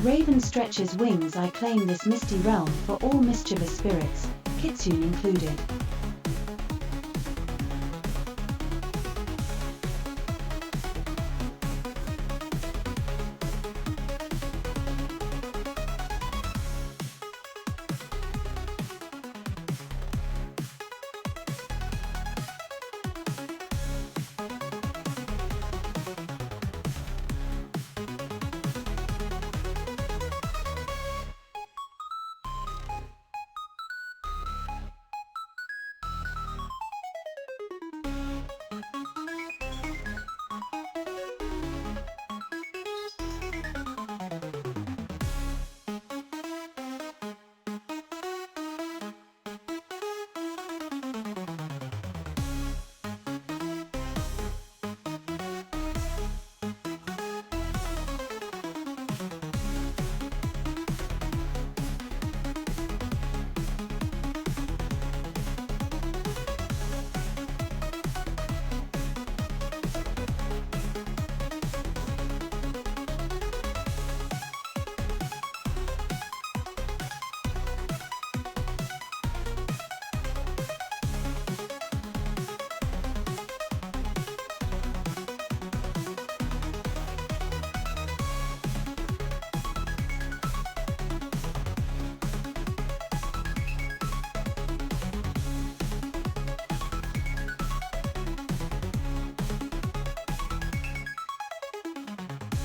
Raven stretches wings. I claim this misty realm for all mischievous spirits, kitsune included.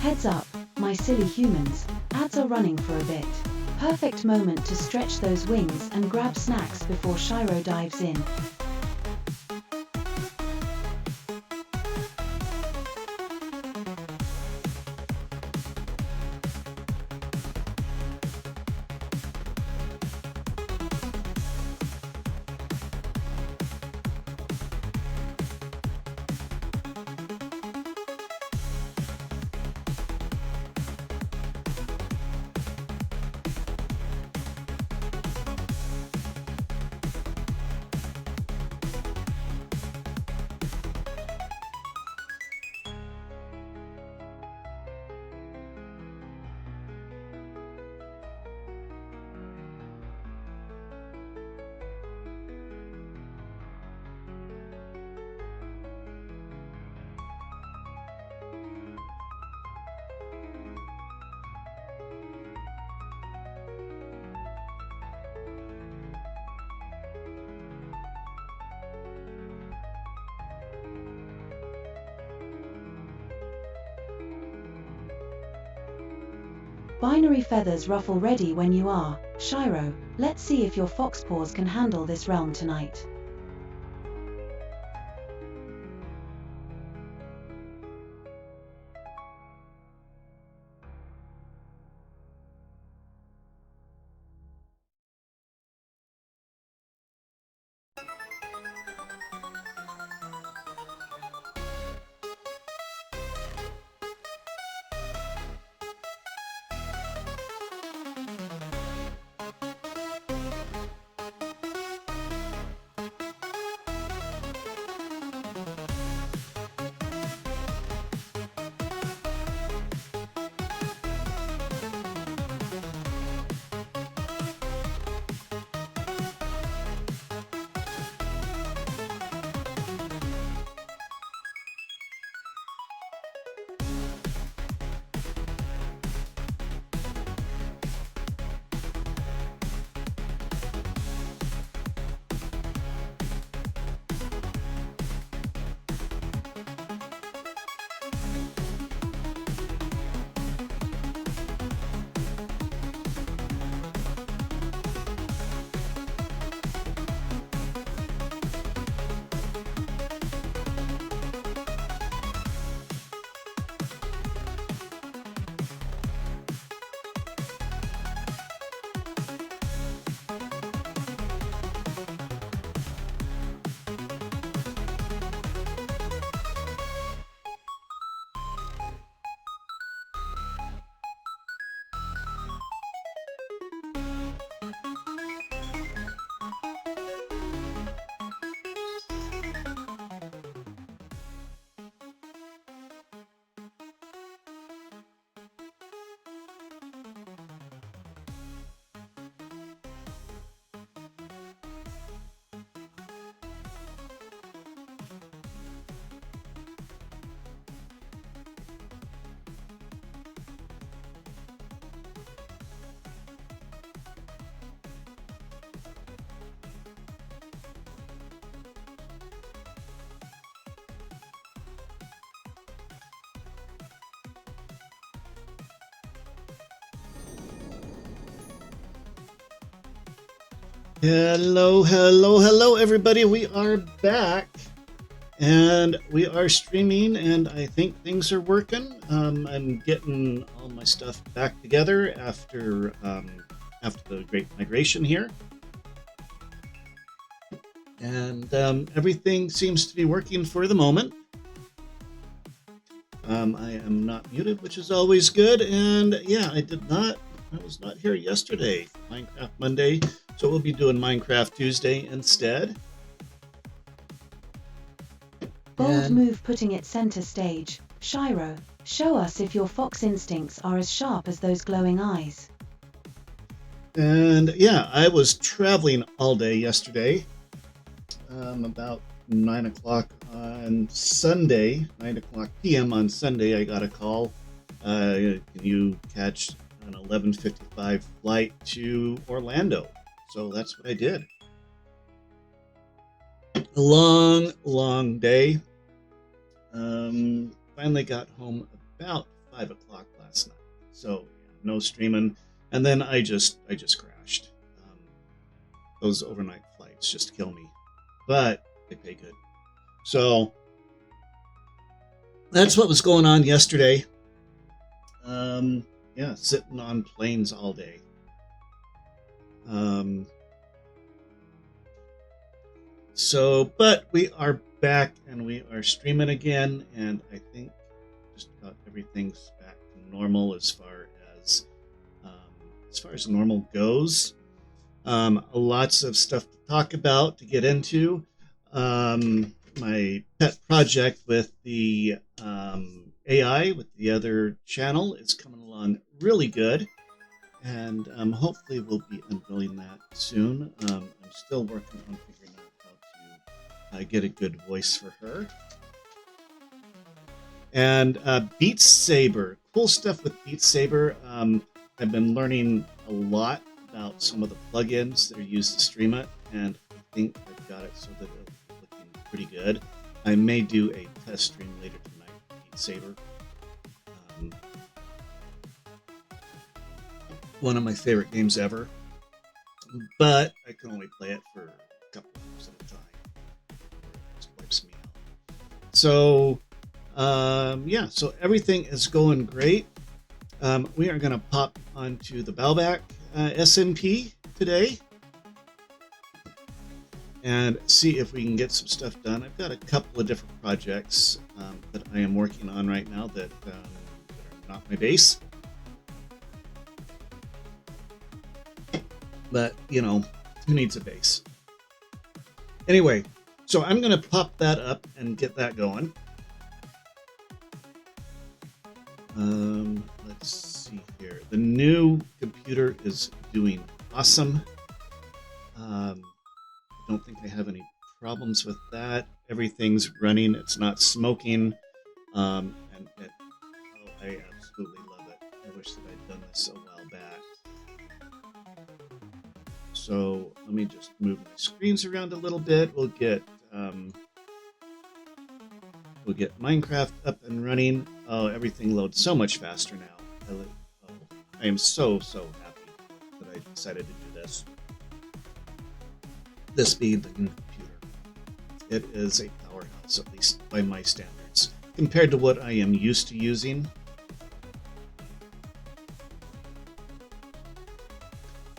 Heads up, my silly humans, ads are running for a bit. Perfect moment to stretch those wings and grab snacks before Shiro dives in. Binary feathers ruffle ready when you are, Shiro. Let's see if your fox paws can handle this realm tonight. Hello, hello, hello, everybody. We are back and we are streaming, and I think things are working. I'm getting all my stuff back together after the great migration here, and everything seems to be working for the moment. I am not muted, which is always good. And yeah, I was not here yesterday for Minecraft Monday, so we'll be doing Minecraft Tuesday instead. Bold move putting it center stage. Shiro, show us if your fox instincts are as sharp as those glowing eyes. And yeah, I was traveling all day yesterday. About 9 o'clock on Sunday, 9 o'clock p.m. on Sunday, I got a call. Can you catch an 11:55 flight to Orlando? So that's what I did. A long, long day. Finally got home about 5 o'clock last night. So yeah, no streaming, and then I just crashed. Those overnight flights just kill me, but they pay good. So that's what was going on yesterday. Yeah, sitting on planes all day. But we are back and we are streaming again, and I think just about everything's back to normal as far as normal goes. Lots of stuff to talk about, to get into. My pet project with the AI with the other channel is coming along really good, and hopefully we'll be unveiling that soon. I'm still working on figuring out how to get a good voice for her. And Beat Saber, cool stuff with Beat Saber. I've been learning a lot about some of the plugins that are used to stream it, and I think I've got it so that it's looking pretty good. I may do a test stream later tonight with Beat Saber. One of my favorite games ever, but I can only play it for a couple of hours at a time. It just wipes me out. So yeah, so everything is going great. We are going to pop onto the Bowbach SMP today and see if we can get some stuff done. I've got a couple of different projects that I am working on right now that are not my base. But, you know, who needs a base? Anyway, so I'm going to pop that up and get that going. Let's see here. The new computer is doing awesome. I don't think I have any problems with that. Everything's running. It's not smoking. I absolutely love it. I wish that I'd done this a while back. So let me just move my screens around a little bit. We'll get Minecraft up and running. Oh, everything loads so much faster now. I am so happy that I decided to do this. This being the new computer. It is a powerhouse, at least by my standards, compared to what I am used to using.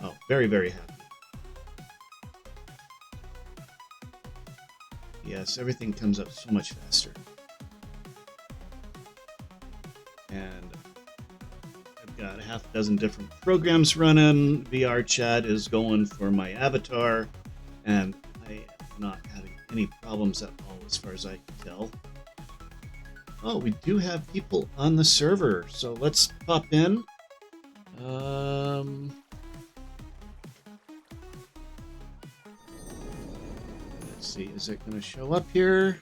Oh, very, very happy. Yes, everything comes up so much faster. And I've got a half dozen different programs running. VR chat is going for my avatar, and I am not having any problems at all as far as I can tell. Oh, we do have people on the server, so let's pop in. Let's see, is it going to show up here?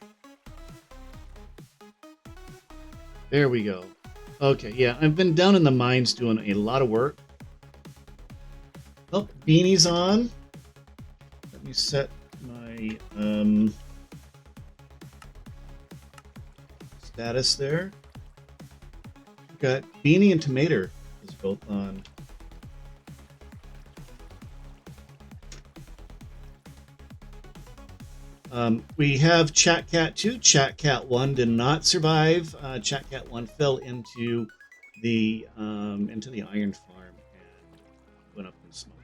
There we go. Okay, yeah, I've been down in the mines doing a lot of work. Oh, Beanie's on. Let me set my status there. We've got Beanie and Tomato is both on. We have ChatCat 2. ChatCat 1 did not survive. ChatCat 1 fell into the iron farm and went up in smoke.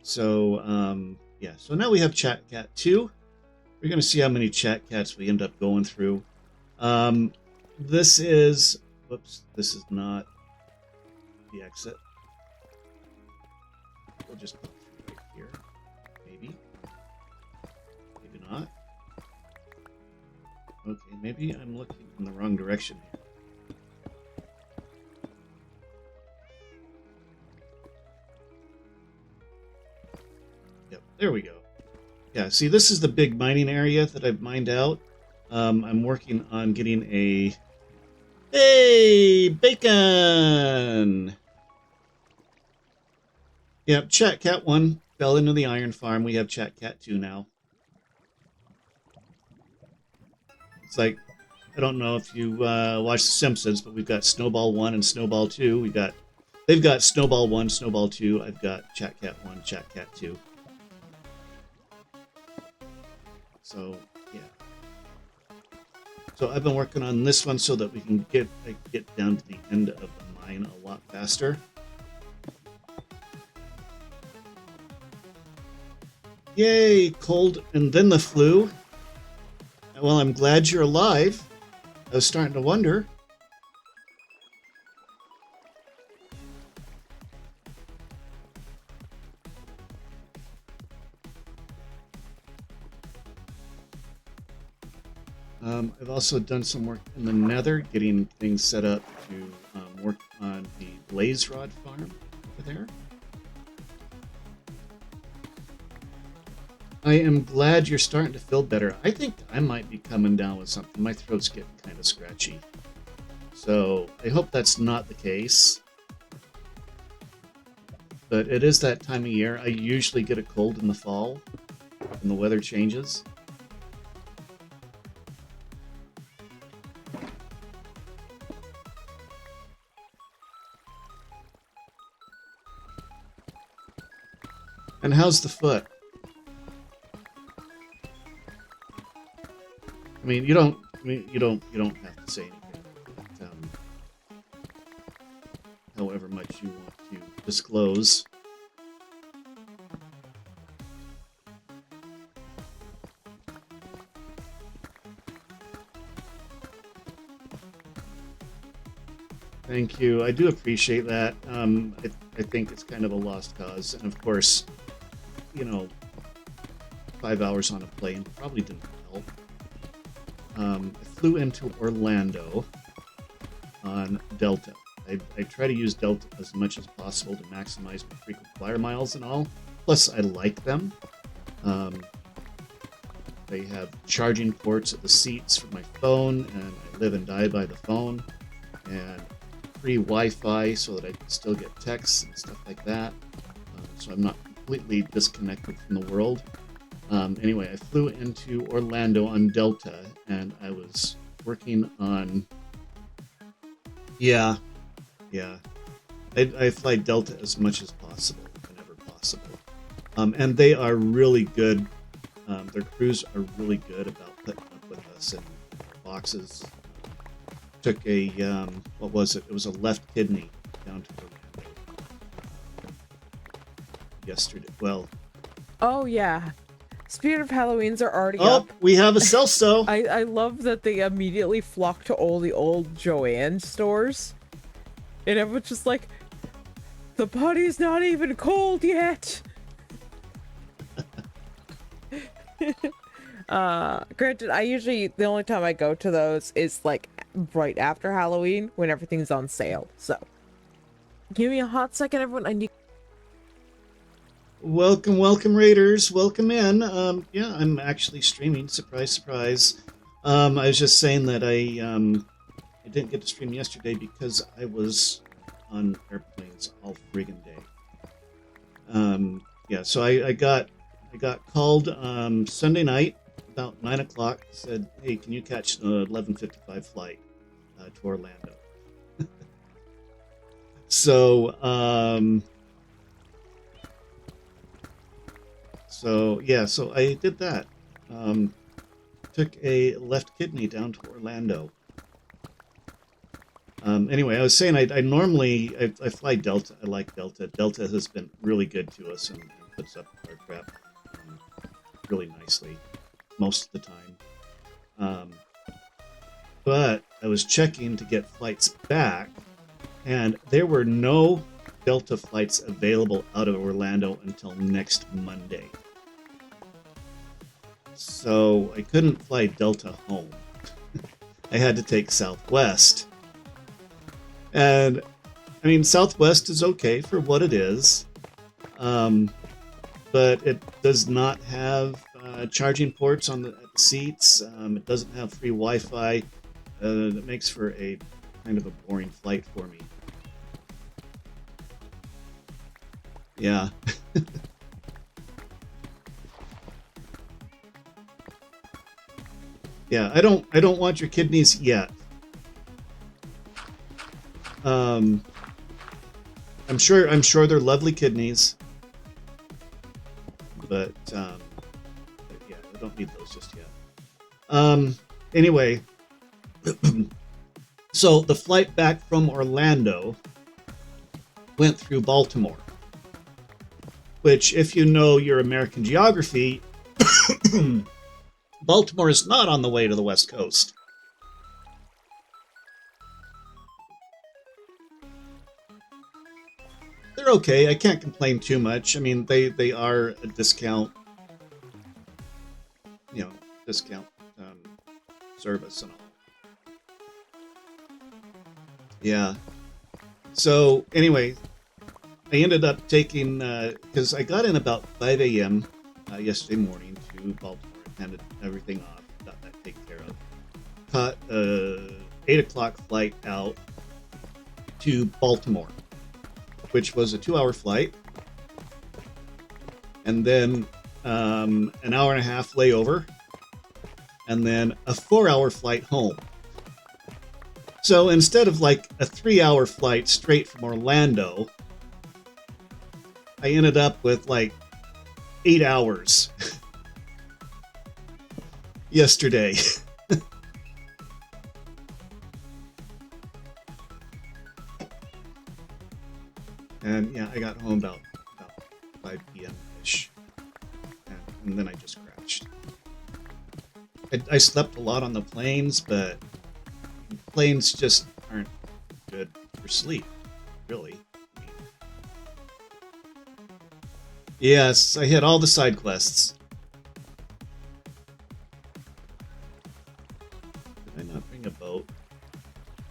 So yeah, so now we have ChatCat 2. We're going to see how many ChatCats we end up going through. This is, whoops, this is not the exit. We'll just put it right here. Maybe. Maybe not. Okay, maybe I'm looking in the wrong direction here. Yep, there we go. Yeah, see, this is the big mining area that I've mined out. I'm working on getting a... Hey, bacon! Yep, ChatCat 1 fell into the iron farm. We have ChatCat 2 now. It's like, I don't know if you watch The Simpsons, but we've got Snowball 1 and Snowball 2. They've got Snowball 1, Snowball 2. I've got ChatCat 1, ChatCat 2. So, yeah. So I've been working on this one so that we can get down to the end of the mine a lot faster. Yay, cold and then the flu. Well, I'm glad you're alive. I was starting to wonder. I've also done some work in the nether, getting things set up to work on the blaze rod farm over there. I am glad you're starting to feel better. I think I might be coming down with something. My throat's getting kind of scratchy. So I hope that's not the case. But it is that time of year. I usually get a cold in the fall when the weather changes. And how's the foot? I mean, you don't have to say anything. But, however much you want to disclose. Thank you. I do appreciate that. I think it's kind of a lost cause, and of course, 5 hours on a plane probably didn't help. I flew into Orlando on Delta. I try to use Delta as much as possible to maximize my frequent flyer miles and all. Plus, I like them. They have charging ports at the seats for my phone, and I live and die by the phone. And free Wi-Fi so that I can still get texts and stuff like that. So I'm not completely disconnected from the world. Anyway, I flew into Orlando on Delta, and I was working on... Yeah. I fly Delta as much as possible, whenever possible. And they are really good. Their crews are really good about putting up with us in boxes. Took a, what was it? It was a left kidney down to Orlando yesterday. Well... Oh, yeah. Spirit of Halloweens are already up. up. We have a Celso. I love that they immediately flock to all the old Joanne stores. And everyone's just like, the party's not even cold yet. Granted, the only time I go to those is like right after Halloween when everything's on sale. So, give me a hot second, everyone. I need... Welcome, Raiders. Welcome in. Yeah, I'm actually streaming. Surprise, surprise. I was just saying that I didn't get to stream yesterday because I was on airplanes all friggin' day. Yeah, so I got called Sunday night about 9 o'clock. Said, hey, can you catch the 11:55 flight to Orlando? So yeah, so I did that. took a left kidney down to Orlando. Anyway, I was saying I normally I fly Delta. I like Delta. Delta has been really good to us and puts up our crap really nicely most of the time. But I was checking to get flights back, and there were no Delta flights available out of Orlando until next Monday. So I couldn't fly Delta home. I had to take Southwest. And, I mean, Southwest is okay for what it is, but it does not have charging ports on the seats. It doesn't have free Wi-Fi. That makes for a kind of a boring flight for me. Yeah. Yeah, I don't want your kidneys yet. I'm sure they're lovely kidneys, but yeah, I don't need those just yet. Anyway, so the flight back from Orlando went through Baltimore, which, if you know your American geography, Baltimore is not on the way to the West Coast. They're okay. I can't complain too much. I mean, they are a discount, discount service and all. Yeah. So anyway, I ended up taking because I got in about 5 a.m. Yesterday morning to Baltimore, handed everything off, got that taken care of. Caught a 8 o'clock flight out to Baltimore, which was a 2-hour flight, and then an hour and a half layover, and then a 4-hour flight home. So instead of like a 3-hour flight straight from Orlando, I ended up with like 8 hours yesterday. And yeah, I got home about 5 p.m.-ish, and then I just crashed. I slept a lot on the planes, but planes just aren't good for sleep, really. I mean, yes, I hit all the side quests. Did I not bring a boat?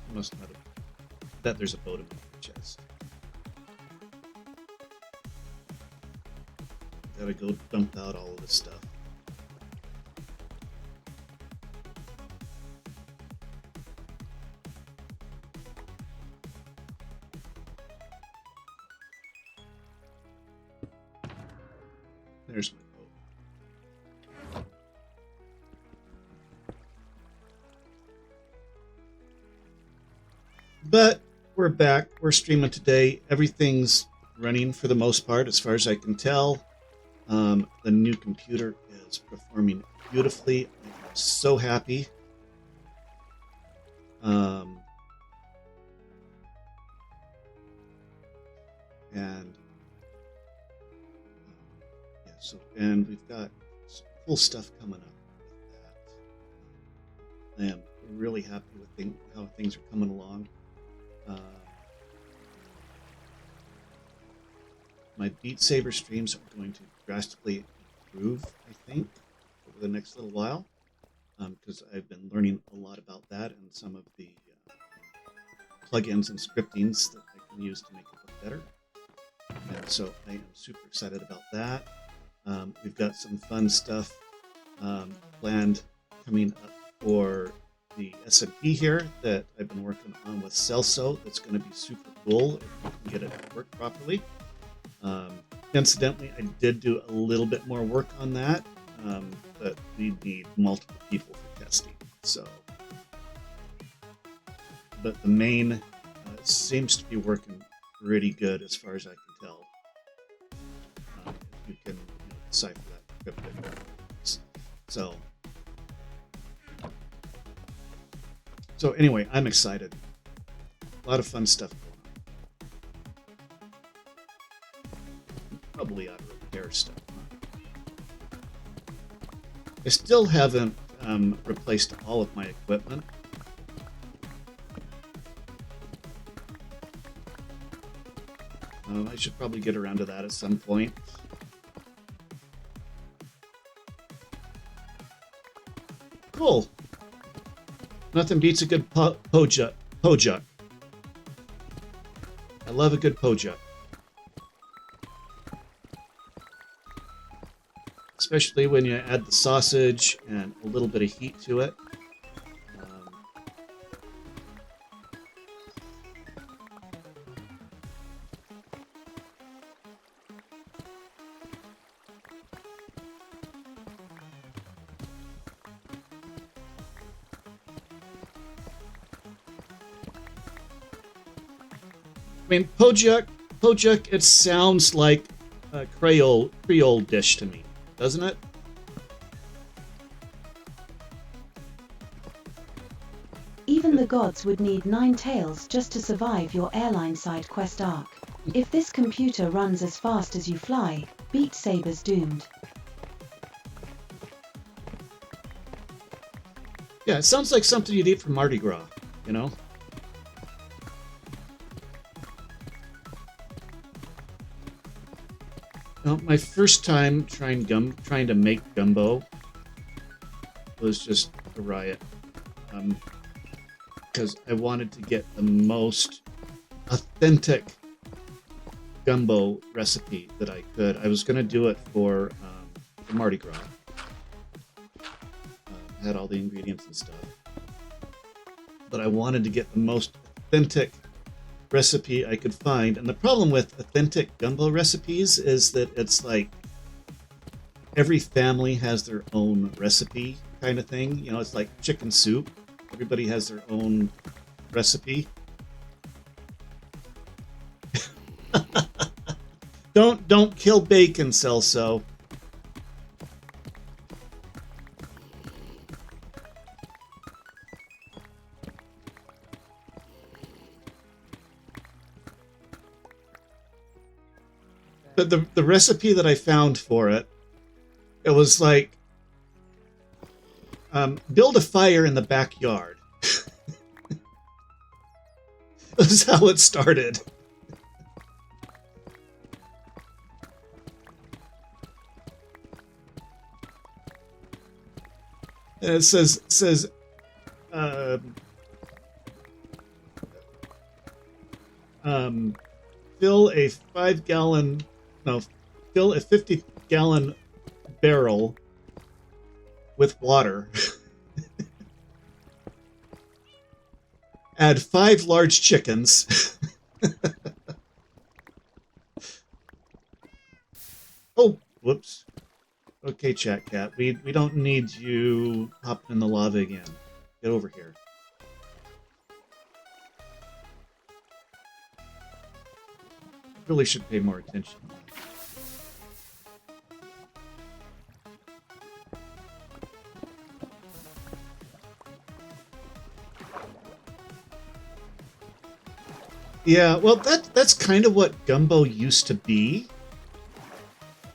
I must not have. I bet there's a boat in my chest. Gotta go dump out all of this stuff. There's my boat. But we're back. We're streaming today. Everything's running for the most part, as far as I can tell. The new computer is performing beautifully. I'm so happy. And yeah, and we've got some cool stuff coming up with that. I am really happy with how things are coming along. My Beat Saber streams are going to drastically improve, I think, over the next little while, because I've been learning a lot about that and some of the plugins and scriptings that I can use to make it look better. And so I am super excited about that. We've got some fun stuff planned coming up for the SMP here that I've been working on with Celso. That's going to be super cool if we can get it to work properly. Incidentally, I did do a little bit more work on that, but we need multiple people for testing. So, but the main seems to be working pretty good as far as I can tell. If you can decipher that cryptic. So, So anyway, I'm excited. A lot of fun stuff going on. Probably ought to repair stuff. I still haven't replaced all of my equipment. I should probably get around to that at some point. Cool. Nothing beats a good pojuk. I love a good pojuk. Especially when you add the sausage and a little bit of heat to it. I mean, pojuk, it sounds like a Creole dish to me, doesn't it? Even the gods would need 9 tails just to survive your airline side quest arc. If this computer runs as fast as you fly, Beat Saber's doomed. Yeah, it sounds like something you'd eat for Mardi Gras, you know? My first time trying to make gumbo was just a riot. Because I wanted to get the most authentic gumbo recipe that I could. I was going to do it for Mardi Gras. Had all the ingredients and stuff. But I wanted to get the most authentic recipe I could find. And the problem with authentic gumbo recipes is that it's like every family has their own recipe kind of thing. You know, it's like chicken soup. Everybody has their own recipe. Don't kill bacon, Celso. But the recipe that I found for it, it was like build a fire in the backyard. That's how it started. And it says fill a 50-gallon barrel with water. Add 5 large chickens. Oh, whoops. Okay, Chat Cat, we don't need you hopping in the lava again. Get over here. Really should pay more attention. Yeah, well, that's kind of what gumbo used to be.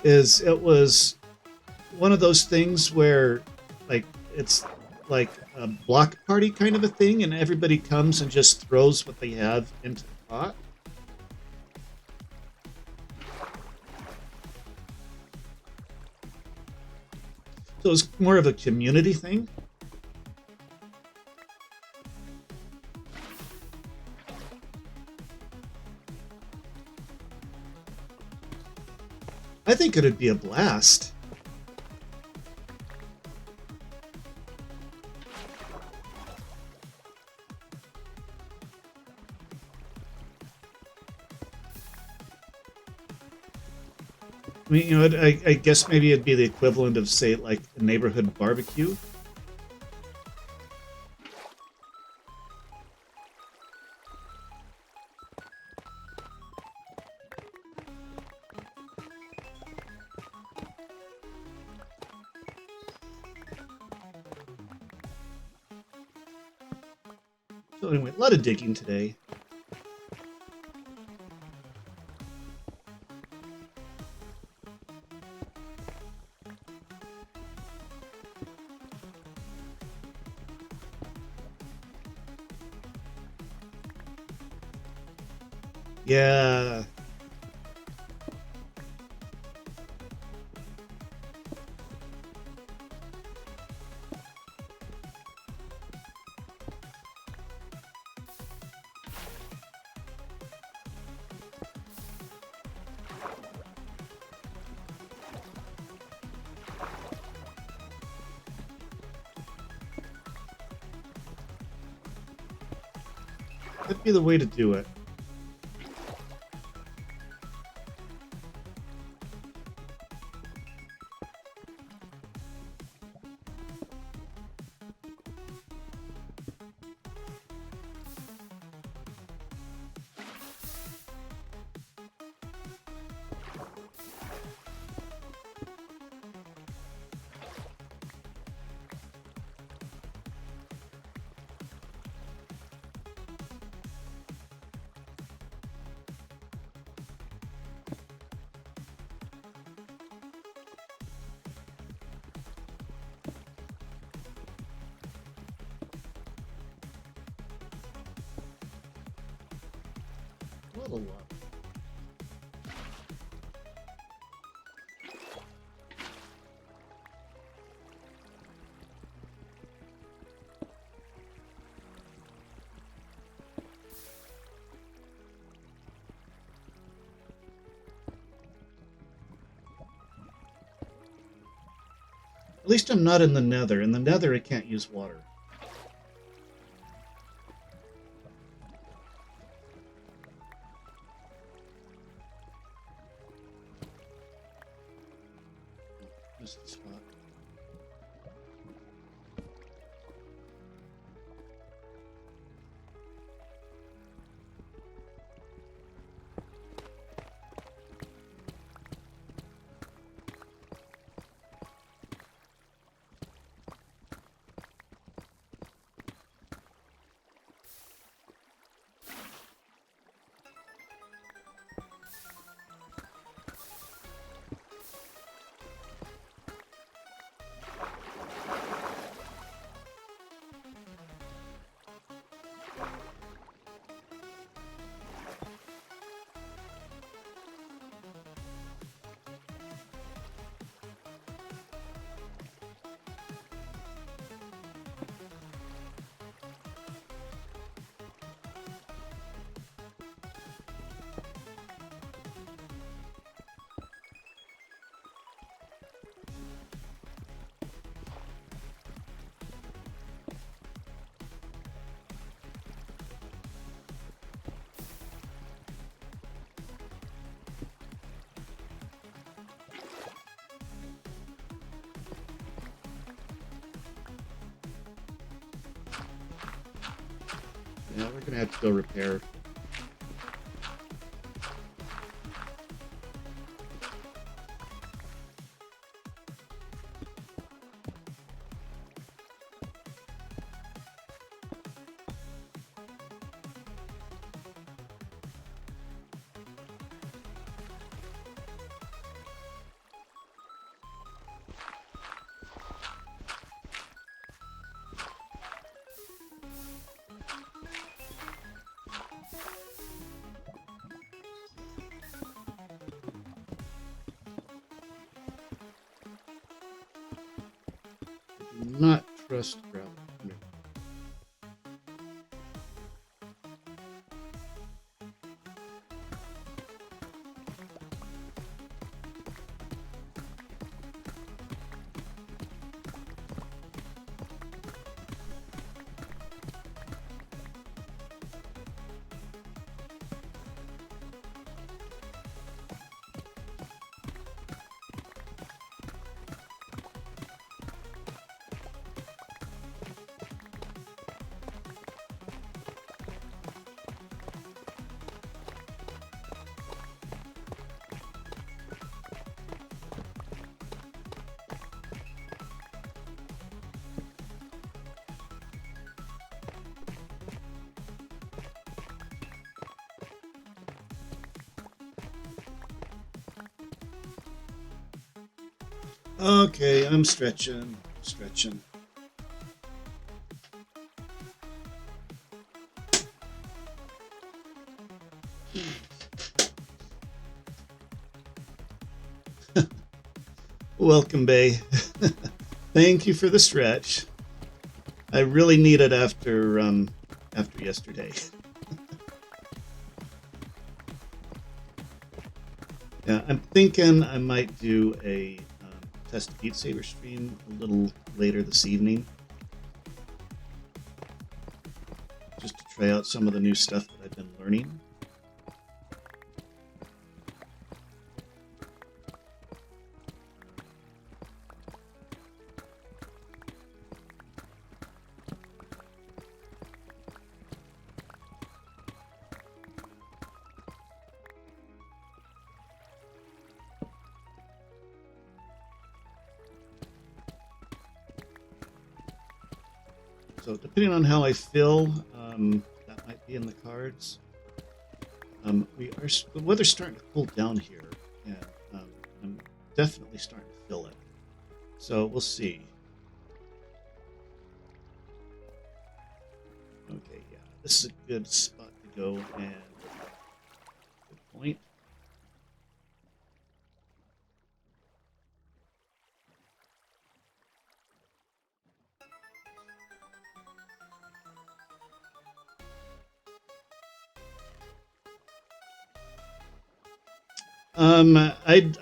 It was one of those things where, like, it's like a block party kind of a thing, and everybody comes and just throws what they have into the pot. So it's more of a community thing. I think it'd be a blast. I mean, you know, I guess maybe it'd be the equivalent of, say, like a neighborhood barbecue. So anyway, a lot of digging today. Yeah. That'd be the way to do it. What a lot. At least I'm not in the nether. In the nether, I can't use water. This is the spot. Yeah, we're gonna have to go repair. Do not trust gravel. Okay, I'm stretching. Stretching. Welcome, Bay. Thank you for the stretch. I really need it after yesterday. Yeah, I'm thinking I might do a test Beat Saber stream a little later this evening, just to try out some of the new stuff that I've been learning. So depending on how I feel, that might be in the cards. The weather's starting to cool down here, and I'm definitely starting to feel it. So we'll see. Okay, yeah, this is a good spot to go, and good point.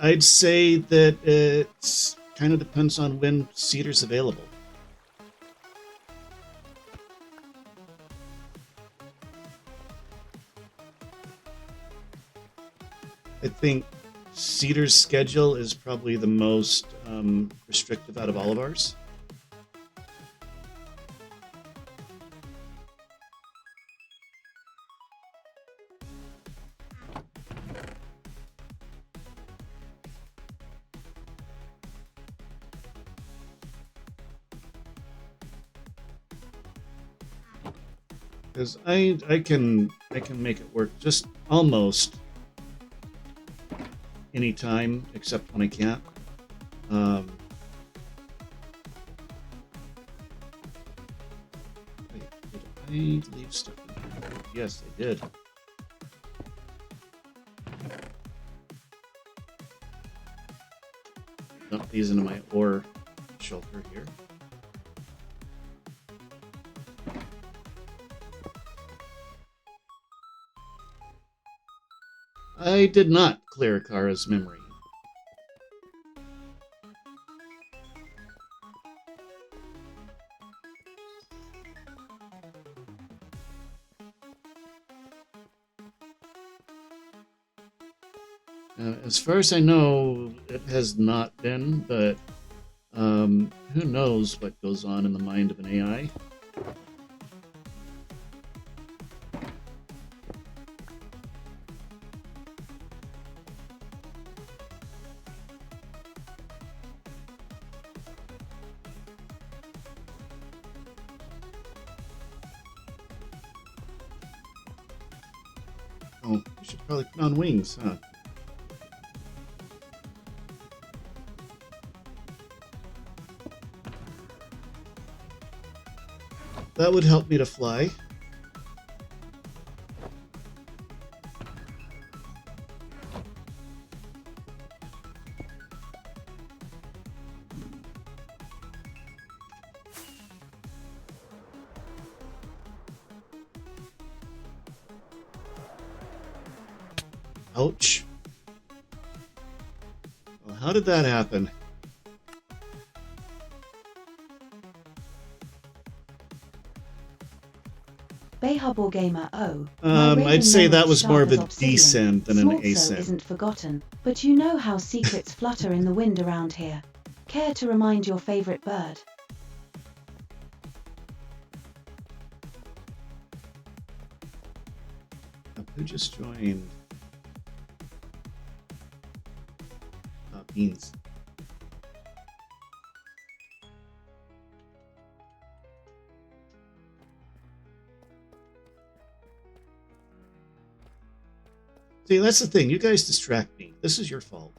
I'd say that it kind of depends on when Cedar's available. I think Cedar's schedule is probably the most restrictive out of all of ours. Because I can make it work just almost any time except when I can't. Wait, did I leave stuff in here? Yes, I did. Dump these into my ore shelter here. I did not clear Kara's memory. As far as I know, it has not been, but who knows what goes on in the mind of an AI? Oh, you should probably put on wings, huh? That would help me to fly. Ouch. Well, how did that happen? Bayhub Gamer O. I'd say that was more of a descent than an ascent. Isn't forgotten, but you know how secrets flutter in the wind around here. Care to remind your favorite bird? Who just joined? Beans. See, that's the thing. You guys distract me. This is your fault.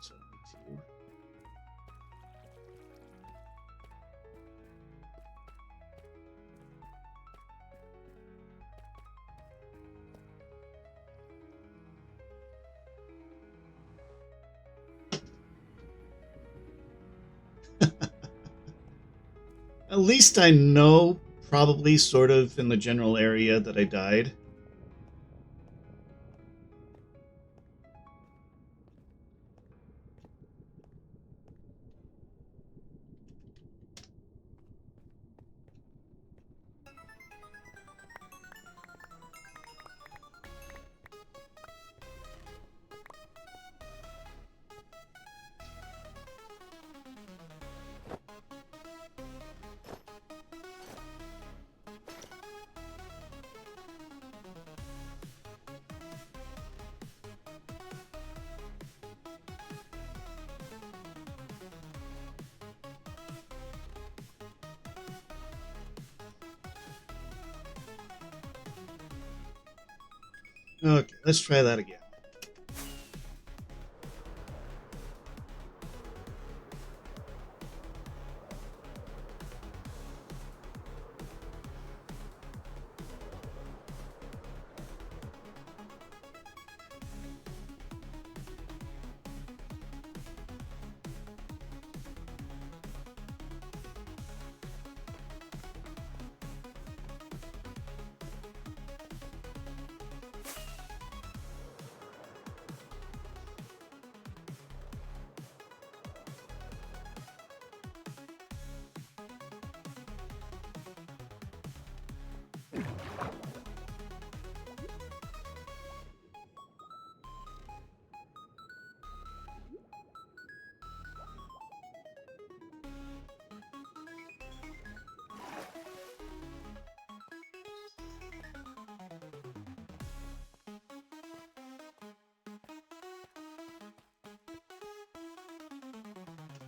so I need to. At least I know, probably, sort of, in the general area that I died. Okay, let's try that again.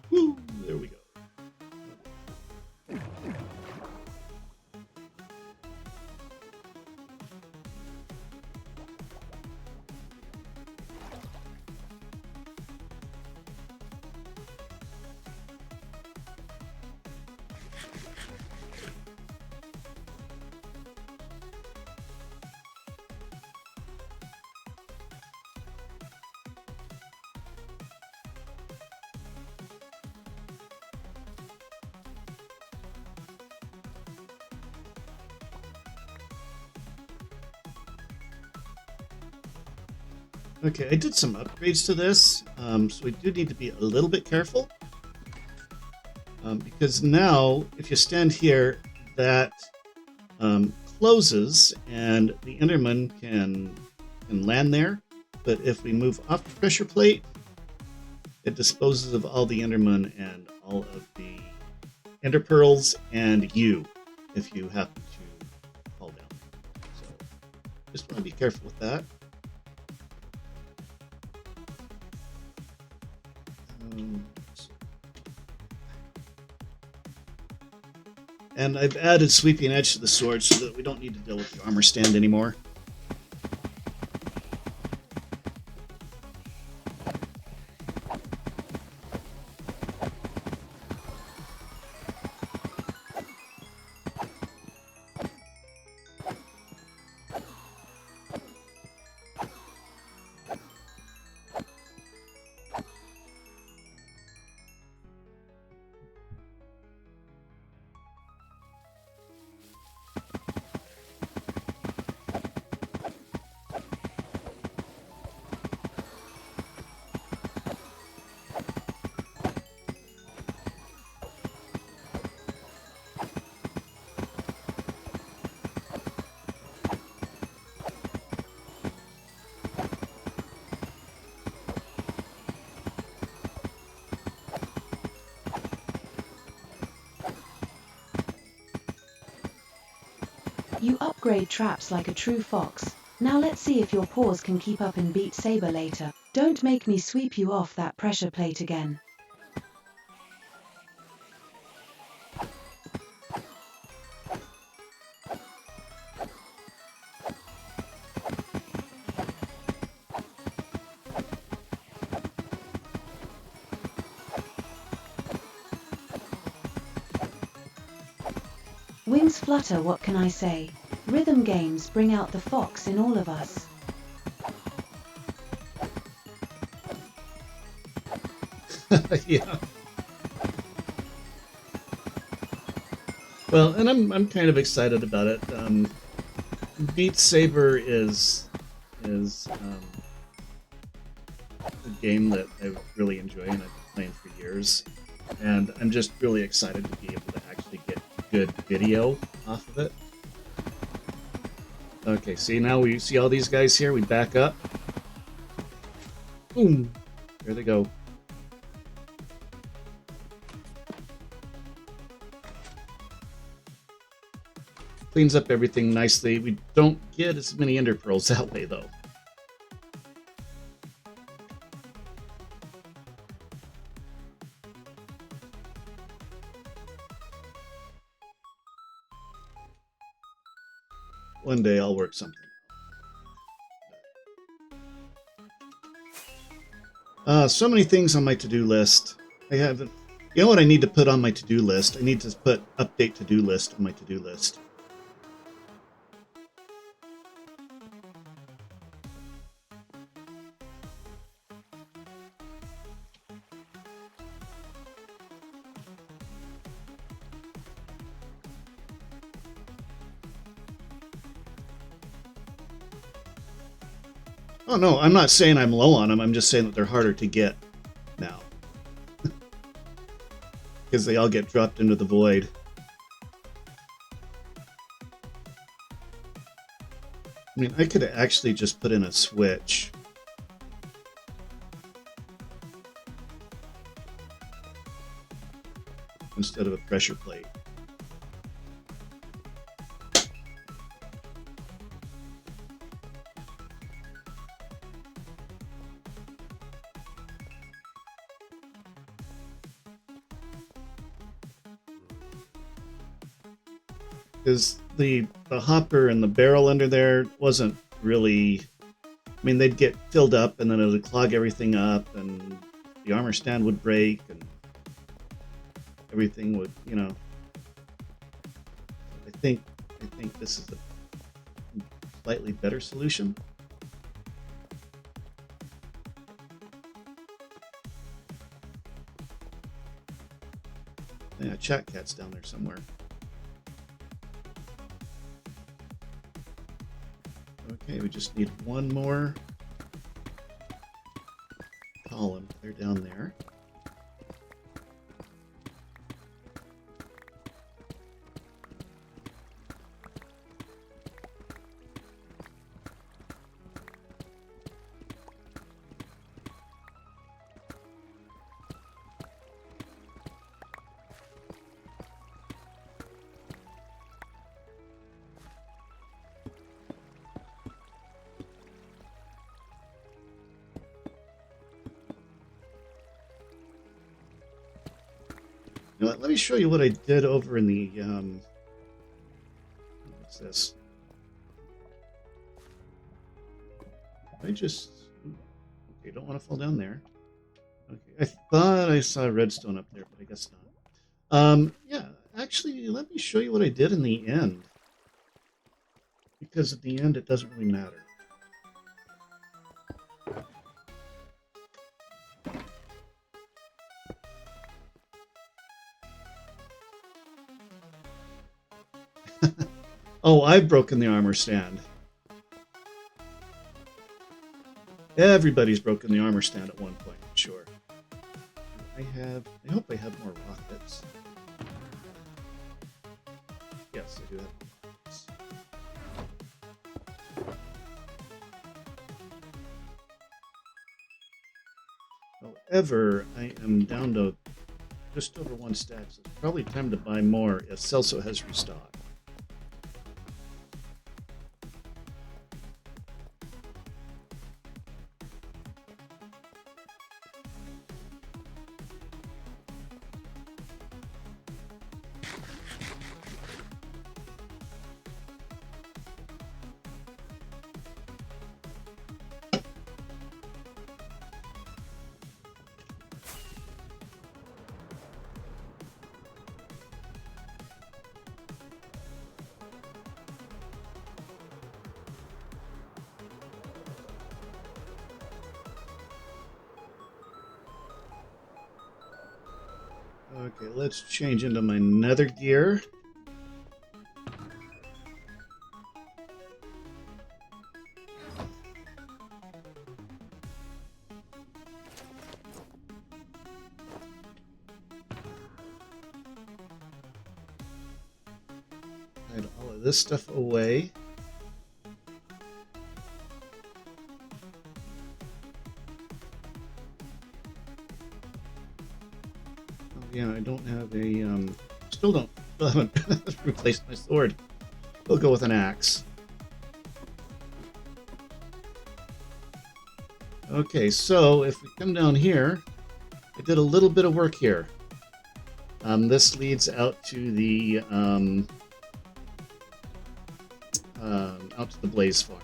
Woo, there we go. Okay, I did some upgrades to this, so we do need to be a little bit careful. Because now, if you stand here, that closes and the Enderman can land there. But if we move off the pressure plate, it disposes of all the Enderman and all of the Ender Pearls and you, if you happen to fall down. So just want to be careful with that. And I've added Sweeping Edge to the sword so that we don't need to deal with the armor stand anymore. You upgrade traps like a true fox. Now let's see if your paws can keep up in Beat Saber later. Don't make me sweep you off that pressure plate again. flutter, what can I say? Rhythm games bring out the fox in all of us. Yeah. Well, and I'm kind of excited about it. Beat Saber is a game that I really enjoy and I've been playing for years, and I'm just really excited to be able to actually get good video off of it. Okay, see, now we see all these guys here. We back up. Boom. There they go. Cleans up everything nicely. We don't get as many ender pearls that way, though. One day I'll work something. So many things on my to-do list. I haven't. You know what I need to put on my to-do list? I need to put update to-do list on my to-do list. Oh no, I'm not saying I'm low on them. I'm just saying that they're harder to get now. Because they all get dropped into the void. I mean, I could actually just put in a switch. Instead of a pressure plate. Because the hopper and the barrel under there wasn't really... I mean, they'd get filled up and then it would clog everything up and the armor stand would break and everything would, you know... I think this is a slightly better solution. Yeah, Chat Cat's down there somewhere. Okay, we just need one more column. They're down there. You know what, let me show you what I did over in the, what's this? I just, okay, don't want to fall down there. Okay, I thought I saw redstone up there, but I guess not. Yeah, actually, let me show you what I did in the end. Because at the end, it doesn't really matter. Oh, I've broken the armor stand. Everybody's broken the armor stand at one point, I'm sure. I hope I have more rockets. Yes, I do have rockets. However, I am down to just over one stack, so it's probably time to buy more if Celso has restocked. Okay, let's change into my nether gear. Hide all of this stuff away. Oh yeah, I don't have a still haven't replaced my sword. We'll go with an axe. Okay, so if we come down here, I did a little bit of work here. This leads out to the blaze farm.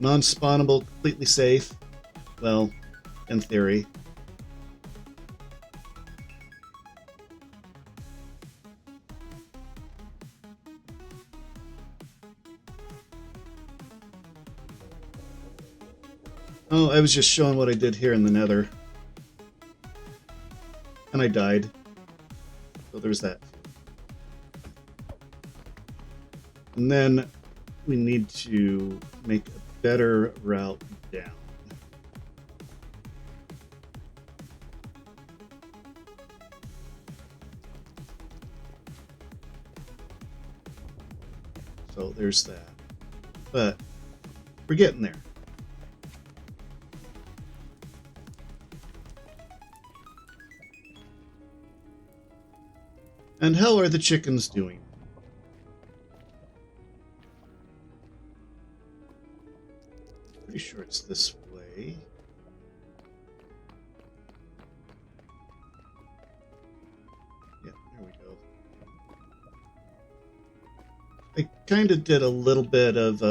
Non-spawnable, completely safe. Well, in theory. Oh, I was just showing what I did here in the nether. And I died. So there's that. And then we need to make a better route down. So there's that. But we're getting there. And how are the chickens doing? Pretty sure it's this way. Yeah, there we go. I kind of did a little bit of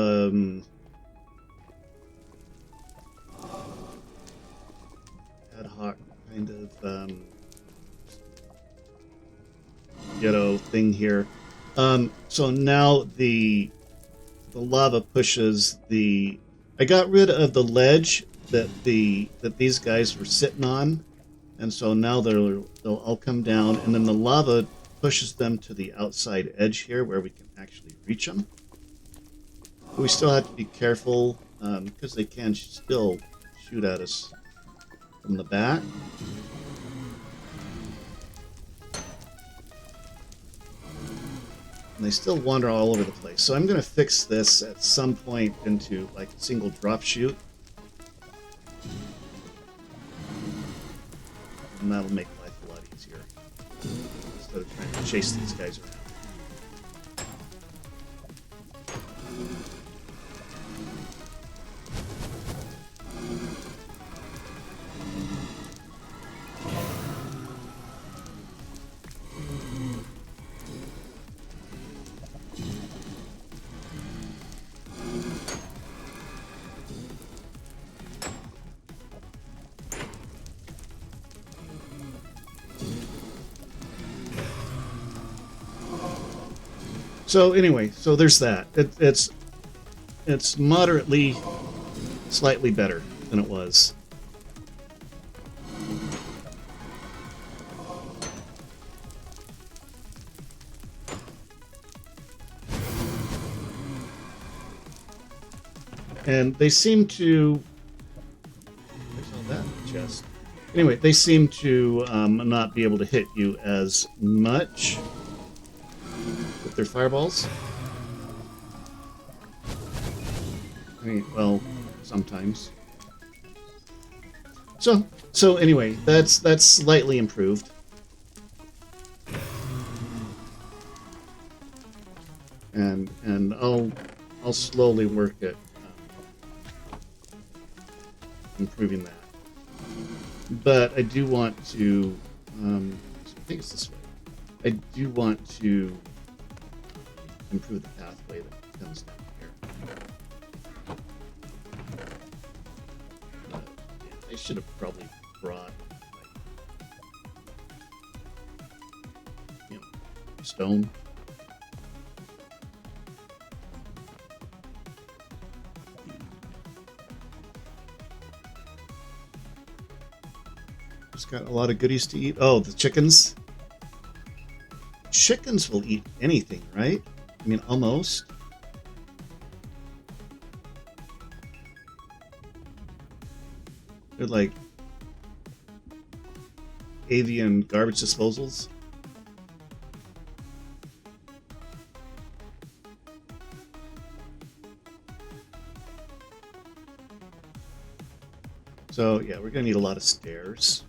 ad hoc kind of ghetto thing here. So now the lava pushes the. I got rid of the ledge that these guys were sitting on, and so now they'll all come down, and then the lava pushes them to the outside edge here where we can actually reach them. But we still have to be careful because they can still shoot at us from the back. And they still wander all over the place. So I'm going to fix this at some point into like a single drop shoot. And that'll make life a lot easier. Instead of trying to chase these guys around. So anyway, so there's that. It's moderately, slightly better than it was. And they seem to. There's all that in the chest. Anyway, they seem to not be able to hit you as much with their fireballs. I mean, well, sometimes. So anyway, that's slightly improved. And I'll slowly work at improving that. But I do want to. I think it's this way. I do want to improve the pathway that comes down here. Yeah, I should have probably brought like, stone. got a lot of goodies to eat. Oh, the chickens. Chickens will eat anything, right? I mean, almost. They're like avian garbage disposals. So yeah, we're gonna need a lot of stairs.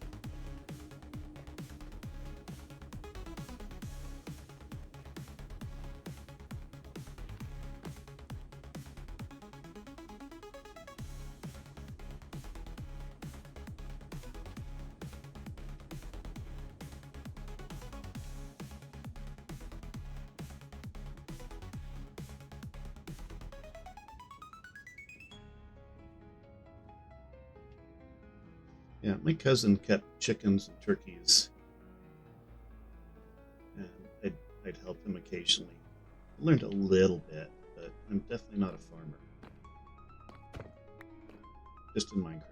Yeah, my cousin kept chickens and turkeys, and I'd help him occasionally. I learned a little bit, but I'm definitely not a farmer. Just in Minecraft.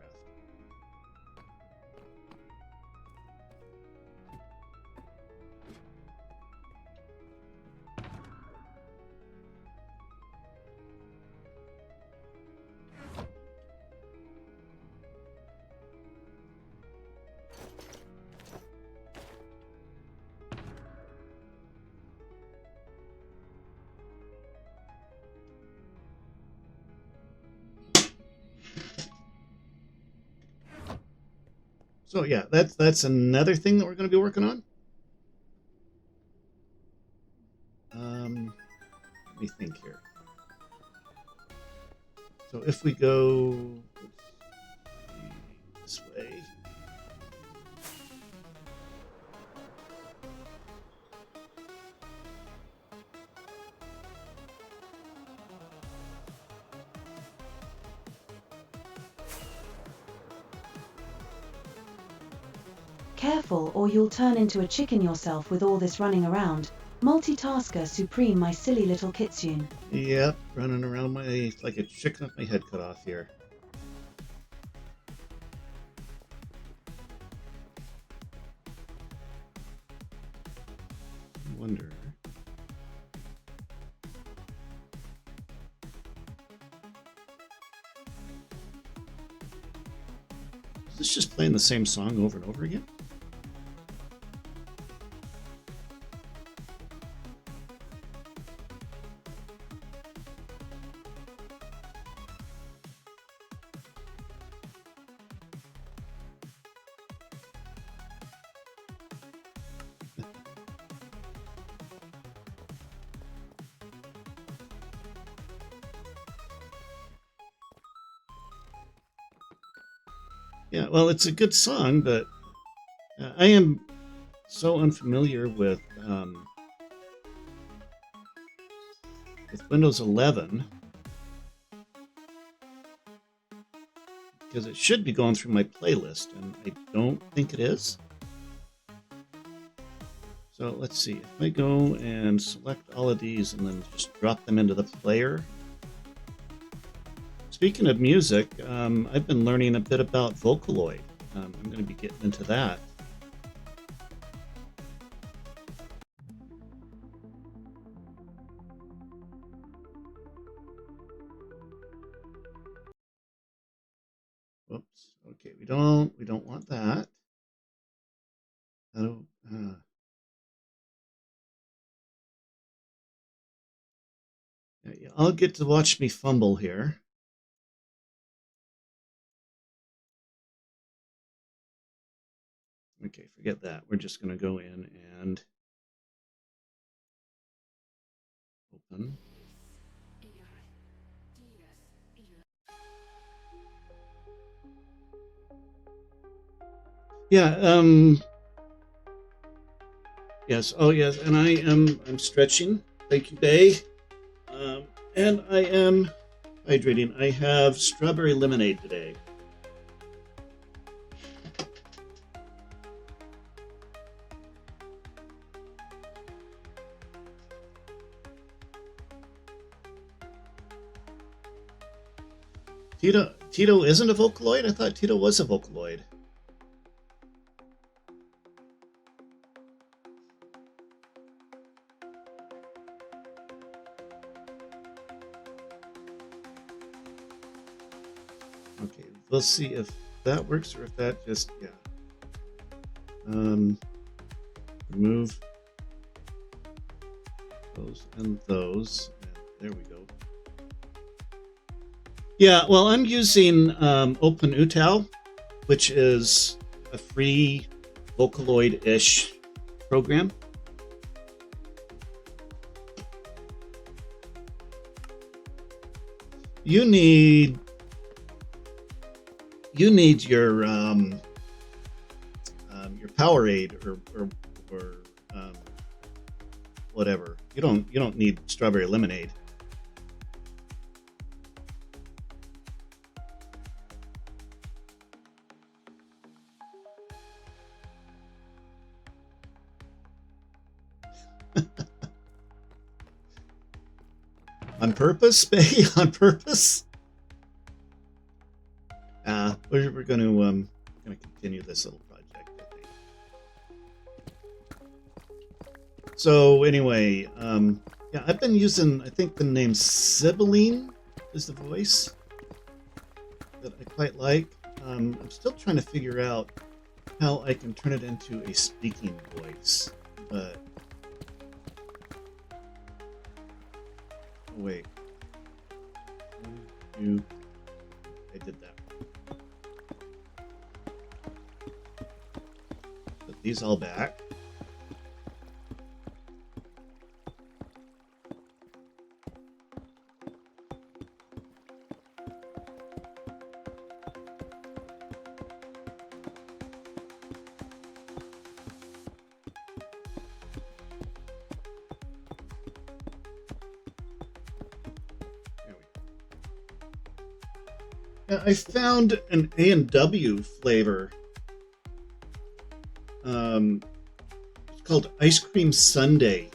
So yeah, that's another thing that we're going to be working on. Let me think here. So if we go this way. Careful or you'll turn into a chicken yourself with all this running around. Multitasker supreme, my silly little kitsune. Yep, running around like a chicken with my head cut off here. I wonder. Is this just playing the same song over and over again? Yeah, well, it's a good song, but I am so unfamiliar with Windows 11 because it should be going through my playlist, and I don't think it is. So let's see. If I go and select all of these and then just drop them into the player. Speaking of music, I've been learning a bit about Vocaloid. I'm going to be getting into that. Whoops. Okay, we don't want that. Yeah, I'll get to watch me fumble here. Okay, forget that. We're just going to go in and open. Yeah, yes, oh yes, and I'm stretching. Thank you, Bay. And I am hydrating. I have strawberry lemonade today. Tito isn't a Vocaloid? I thought Tito was a Vocaloid. we'll see if that works or if that just, yeah. Remove those and those. And there we go. Yeah, well, I'm using OpenUTAL, which is a free Vocaloid-ish program. You need your Powerade or whatever. You don't need strawberry lemonade. On purpose, Bay? On purpose? We're going to continue this little project, I think. So anyway, yeah, I've been using, I think the name Sibylline is the voice that I quite like. I'm still trying to figure out how I can turn it into a speaking voice, but oh, wait. I did that. Put these all back. I found an A&W flavor. It's called Ice Cream Sundae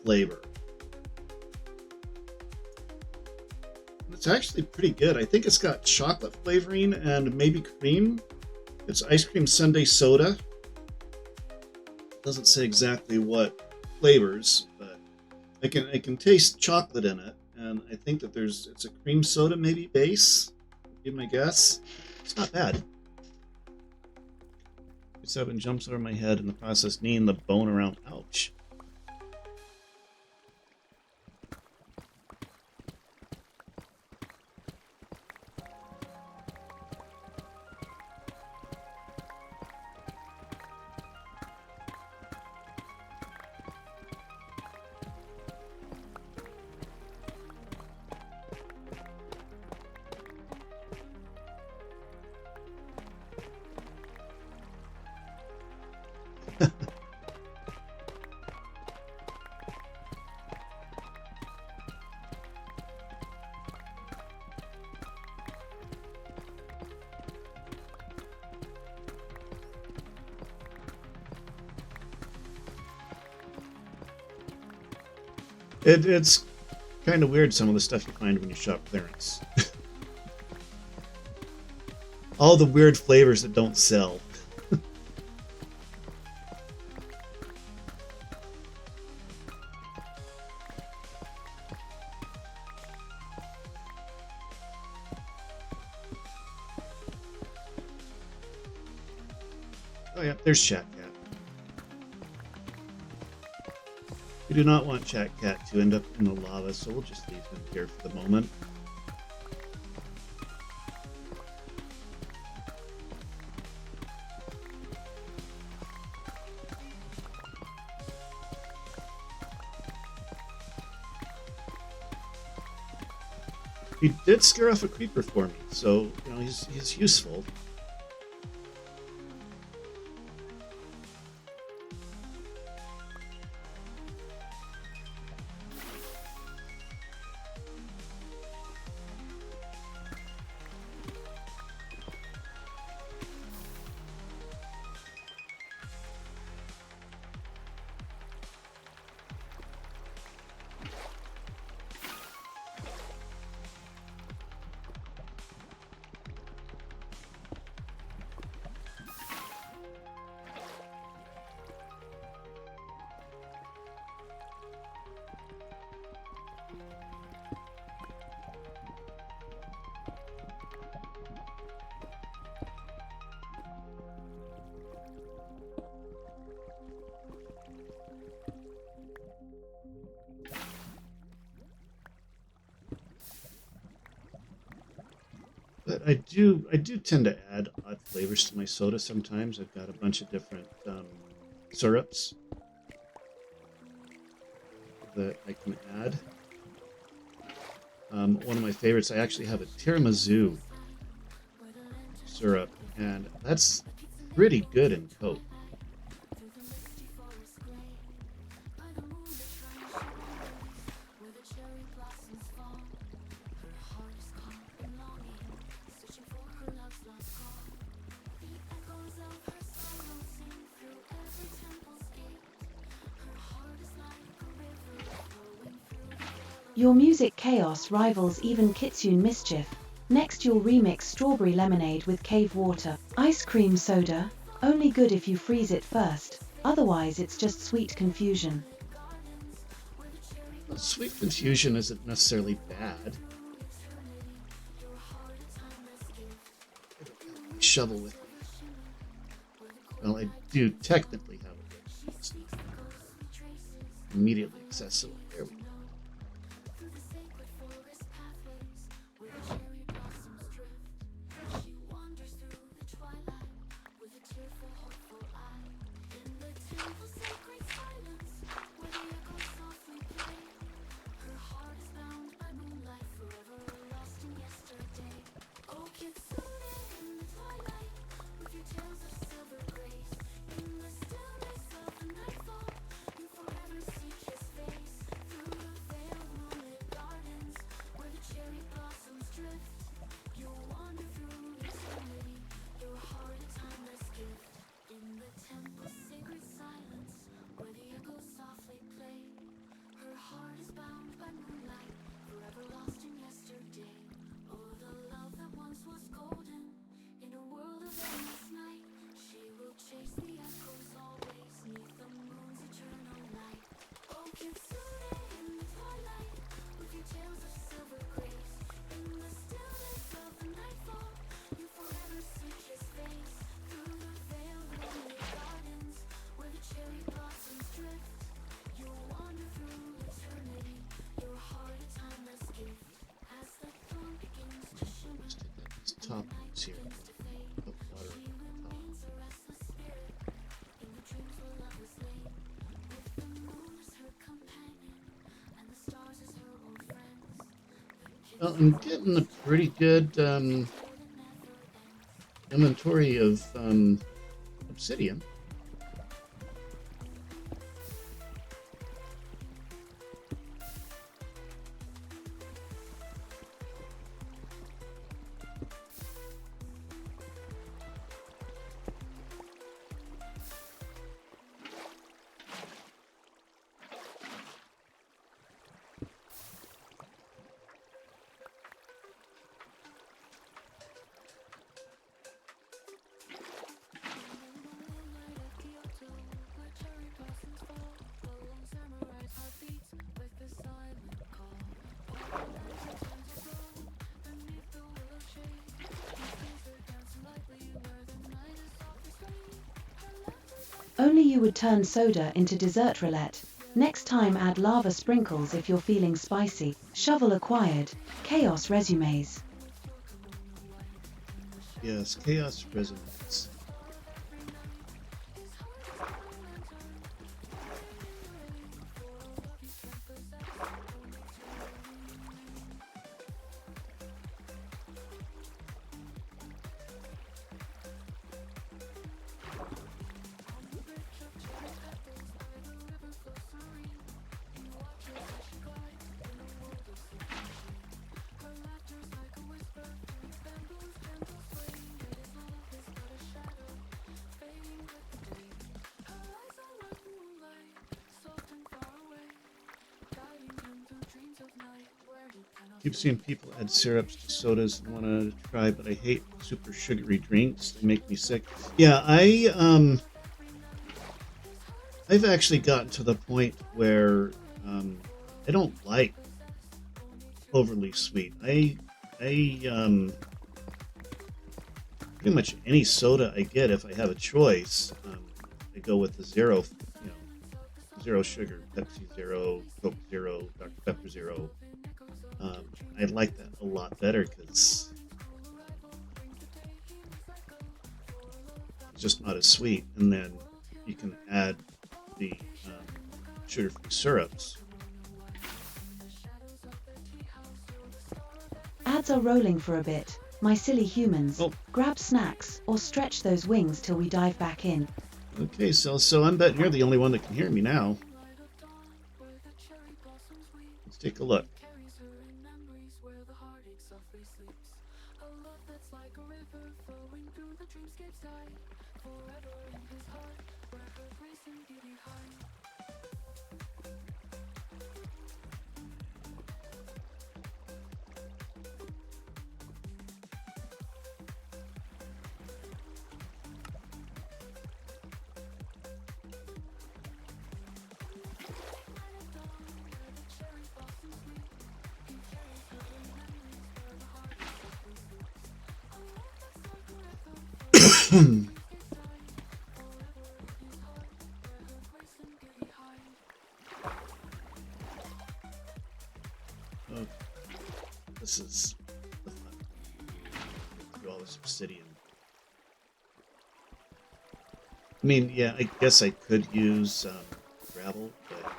flavor. It's actually pretty good. I think it's got chocolate flavoring and maybe cream. It's Ice Cream Sundae soda. It doesn't say exactly what flavors, but I can taste chocolate in it. And I think that it's a cream soda maybe base, would be my guess. It's not bad. 7 jumps over my head in the process, kneeing the bone around. Ouch. It's kind of weird, some of the stuff you find when you shop clearance. All the weird flavors that don't sell. Oh yeah, there's Chat Cat. We do not want Chat Cat to end up in the lava, so we'll just leave him here for the moment. He did scare off a creeper for me, so you know he's useful. But I do tend to add odd flavors to my soda sometimes. I've got a bunch of different syrups that I can add. One of my favorites, I actually have a tiramisu syrup, and that's pretty good in Coke. Your music chaos rivals even Kitsune Mischief. Next you'll remix strawberry lemonade with cave water. Ice cream soda, only good if you freeze it first, otherwise it's just sweet confusion. Well, sweet confusion isn't necessarily bad. Shovel with me. Well, I do technically have it. It's not immediately accessible. There we go. Top ones here. Put water on top. Well, I'm getting a pretty good inventory of obsidian. Only you would turn soda into dessert roulette. Next time add lava sprinkles if you're feeling spicy. Shovel acquired. Chaos resumes. Yes, chaos resonates. Keep seeing people add syrups to sodas and want to try, but I hate super sugary drinks. They make me sick. Yeah, I've actually gotten to the point where I don't like overly sweet. I pretty much any soda I get, if I have a choice, I go with the zero, zero sugar, Pepsi Zero, Coke Zero, Dr Pepper Zero. I like that a lot better because just not as sweet. And then you can add the sugar-free syrups. Ads are rolling for a bit. My silly humans, Oh. grab snacks or stretch those wings till we dive back in. Okay, so I'm betting you're the only one that can hear me now. Let's take a look. Oh, this is the fun. Through all this obsidian. I mean, yeah, I guess I could use gravel, but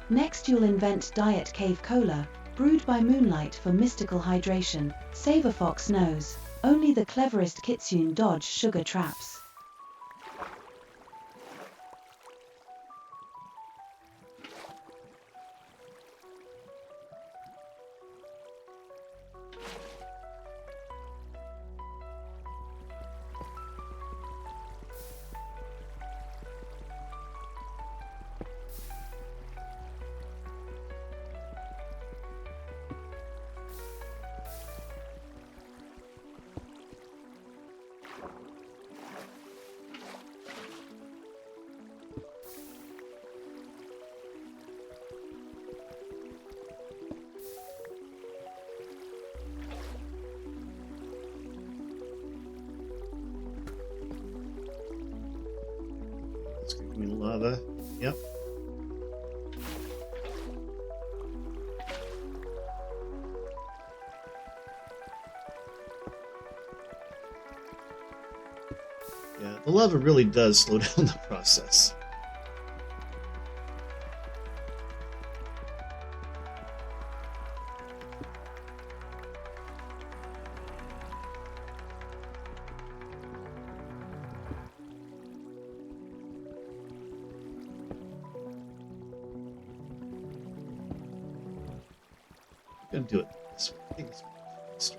Next you'll invent Diet Cave Cola, brewed by moonlight for mystical hydration. Save a fox knows, only the cleverest kitsune dodge sugar traps. it's gonna give me lava. Yep. Yeah, the lava really does slow down the process. I'm gonna do it this way. I think it's faster.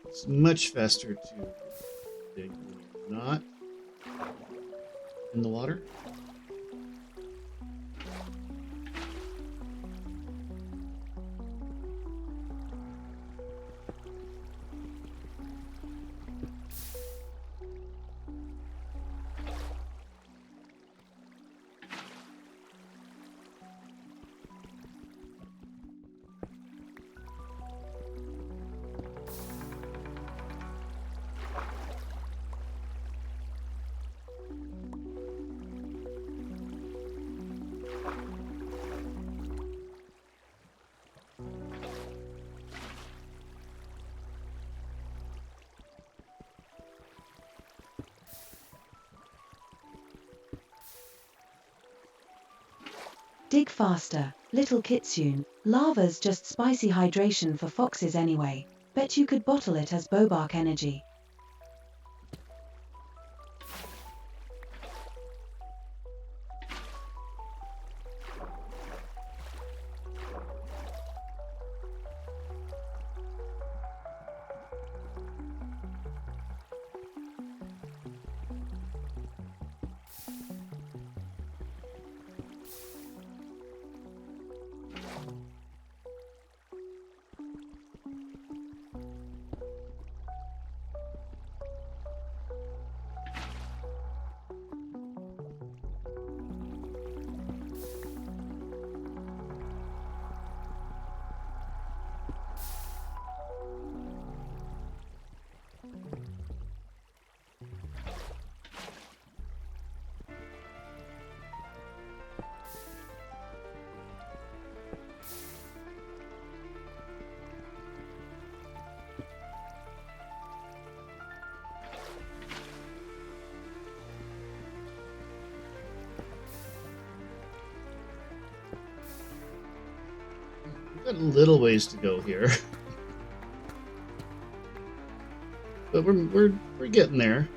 It's much faster to dig when you're not in the water. Dig faster, little kitsune. Lava's just spicy hydration for foxes anyway. Bet you could bottle it as Bowbach energy. Got a little ways to go here, but we're getting there.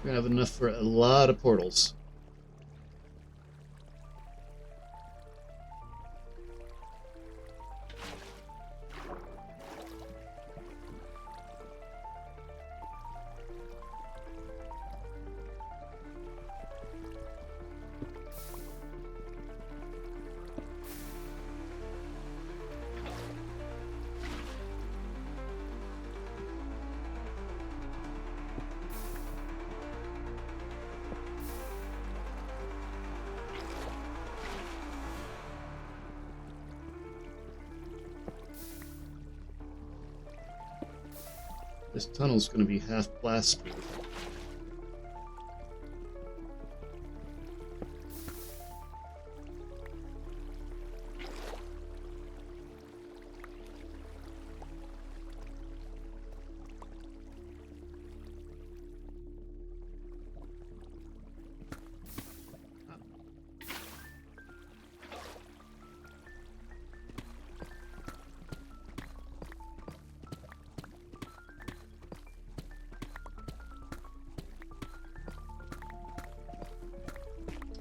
We're gonna have enough for a lot of portals. This tunnel's going to be half blast proof.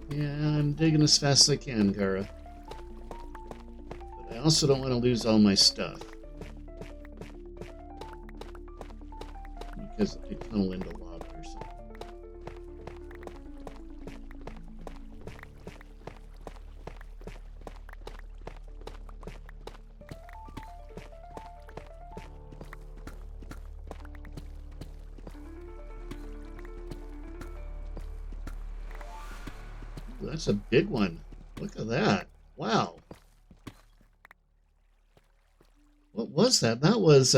Yeah, I'm digging as fast as I can, Gara. But I also don't want to lose all my stuff. Because I tunnel into lava or something. That's a big one. Look at that. Wow. What was that? That was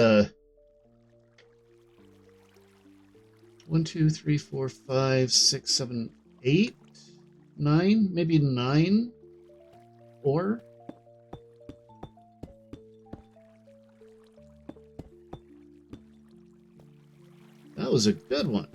1, 2, 3, 4, 5, 6, 7, 8, 9, maybe 9 ore. That was a good one.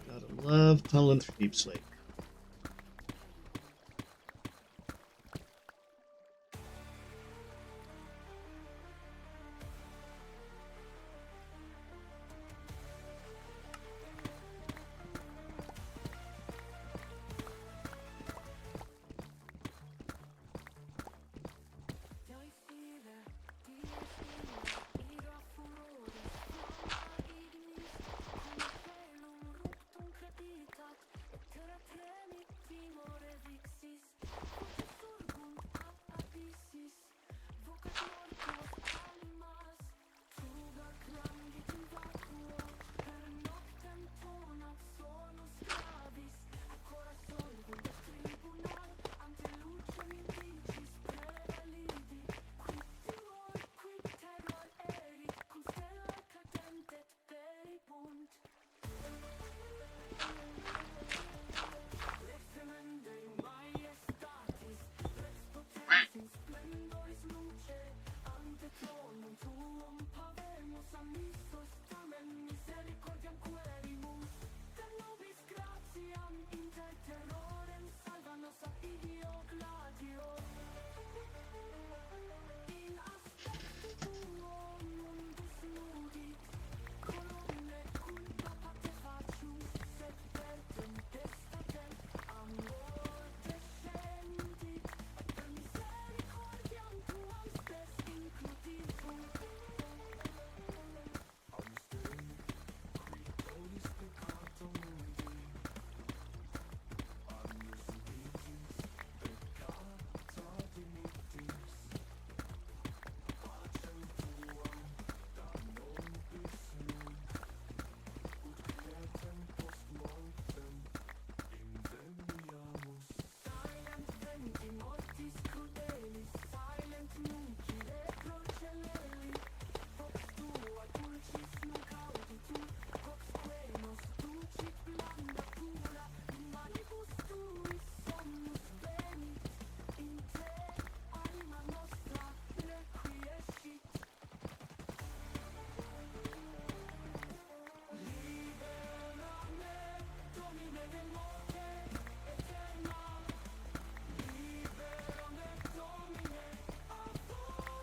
Gotta love tunneling through Deep Slate.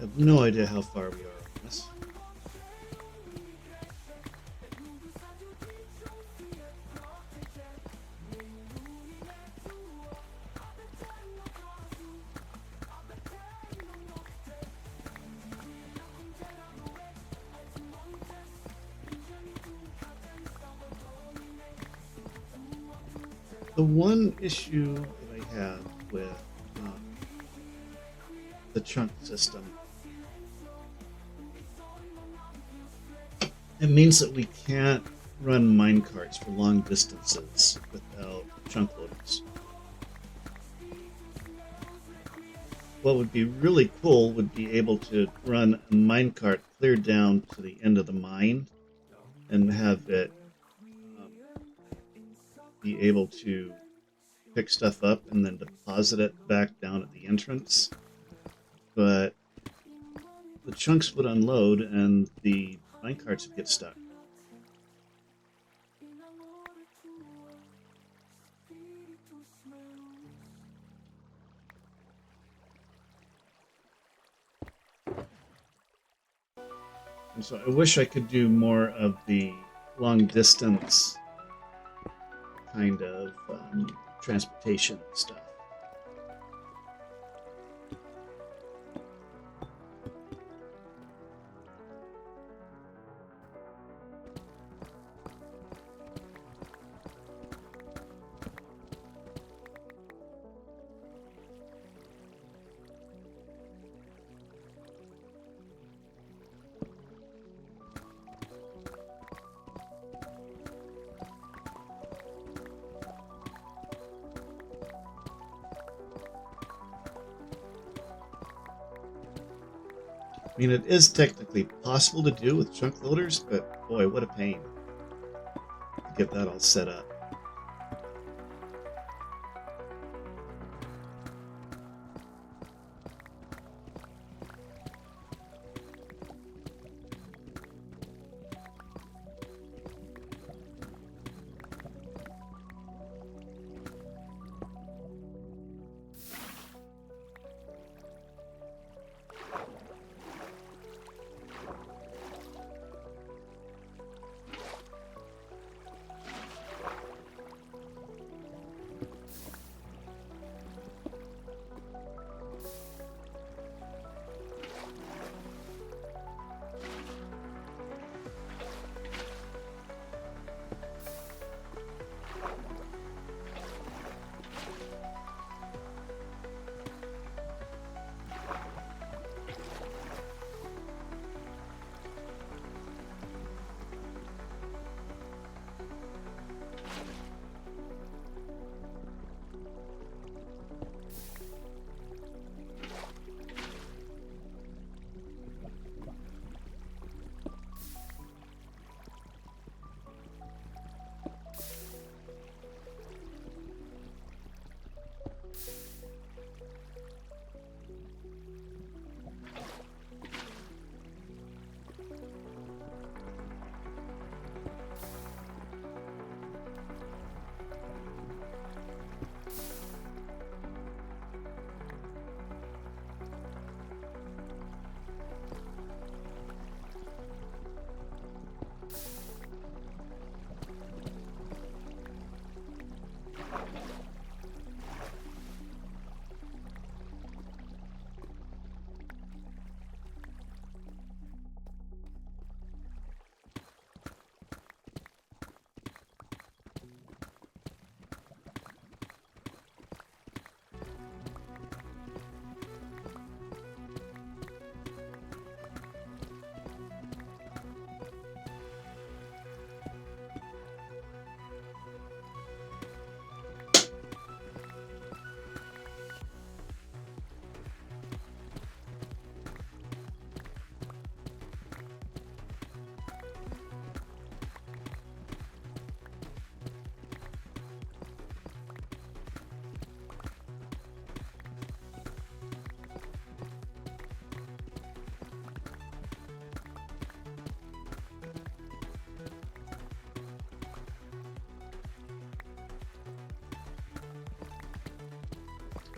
have no idea how far we are on this. The one issue that I have with the chunk system, it means that we can't run minecarts for long distances without chunk loaders. What would be really cool would be able to run a minecart clear down to the end of the mine and have it be able to pick stuff up and then deposit it back down at the entrance. But the chunks would unload and the minecarts would get stuck. And so I wish I could do more of the long distance kind of transportation stuff. I mean, it is technically possible to do with chunk loaders, but boy, what a pain to get that all set up.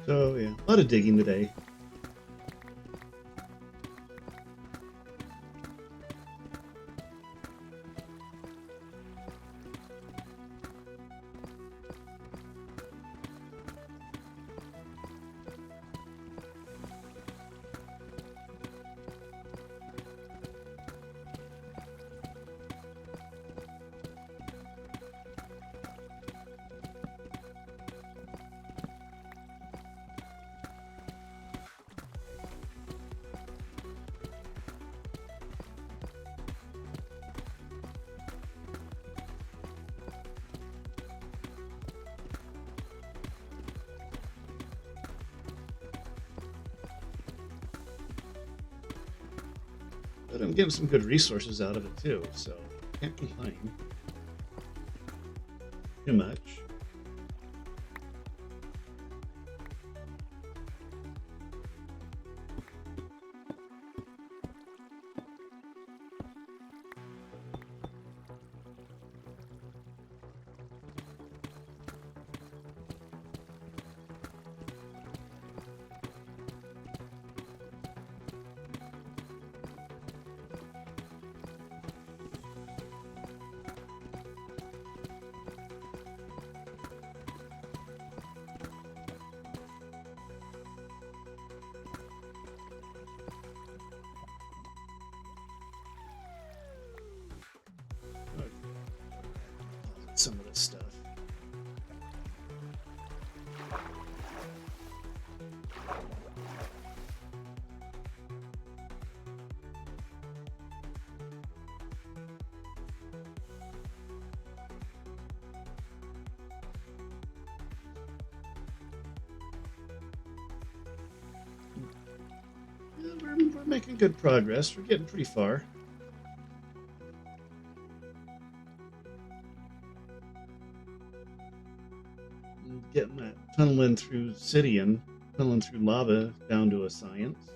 So yeah, a lot of digging today. But I'm getting some good resources out of it too, so can't complain too much. Some of this stuff. Yeah, we're making good progress. We're getting pretty far. Getting that tunneling through Obsidian, tunneling through lava down to a science.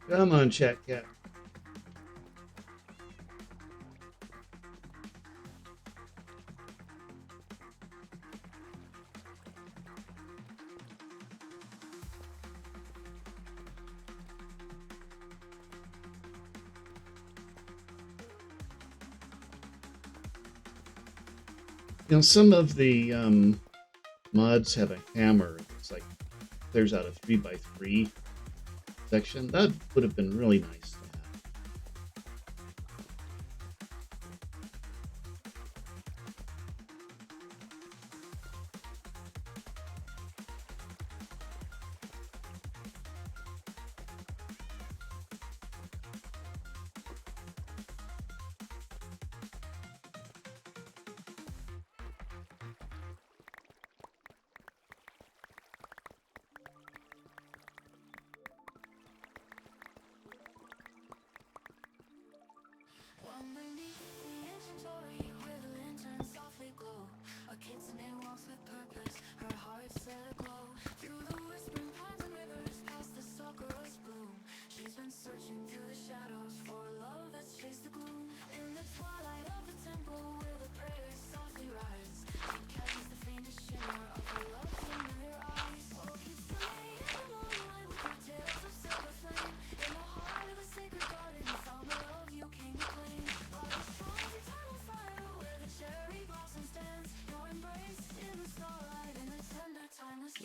Come on, chat cat. You know, some of the mods have a hammer that's like clears out a 3x3 section. That would have been really nice to have.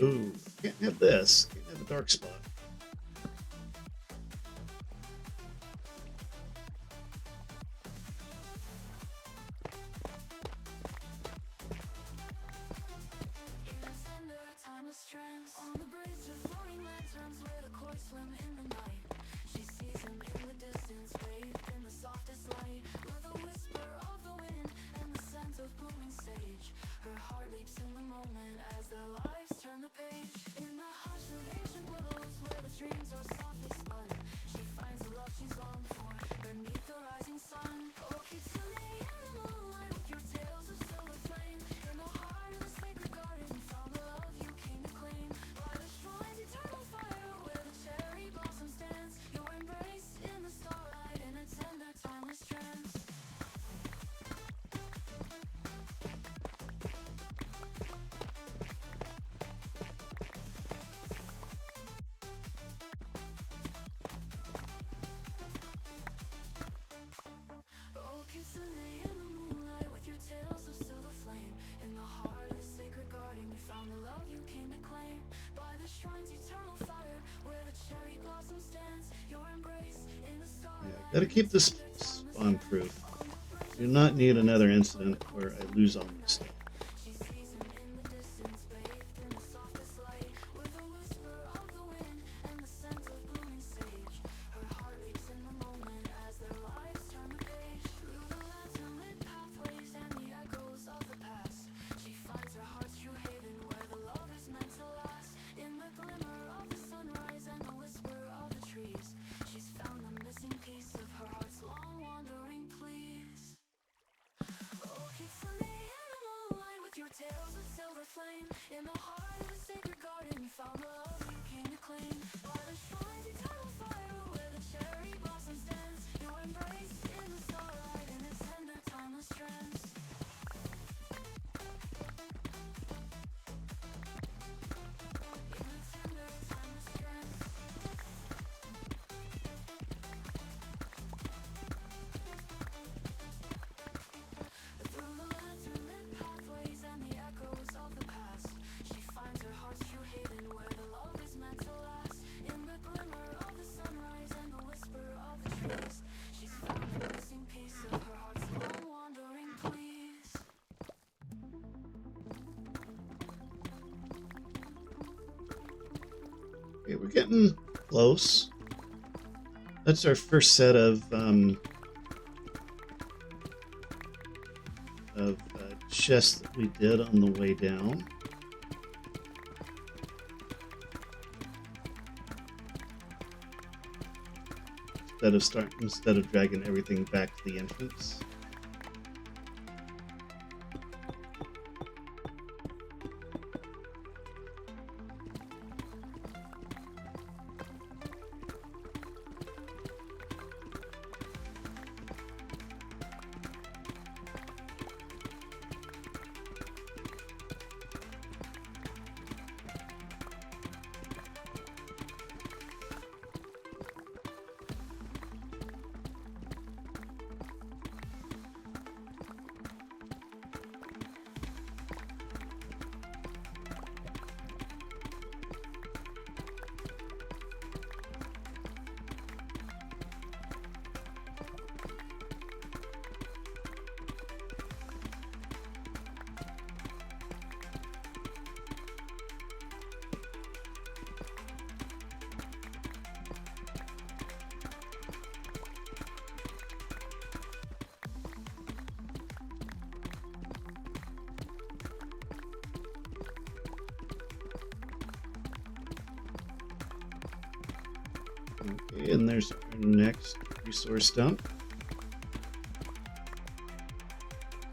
Ooh, can't have this. Can't have a dark spot. Her heart leaps in the moment as the lights turn the page. Gotta keep this spawn proof. Do not need another incident where I lose all my stuff. Okay, we're getting close. That's our first set of chests that we did on the way down. Instead of dragging everything back to the entrance. Okay, and there's our next resource dump.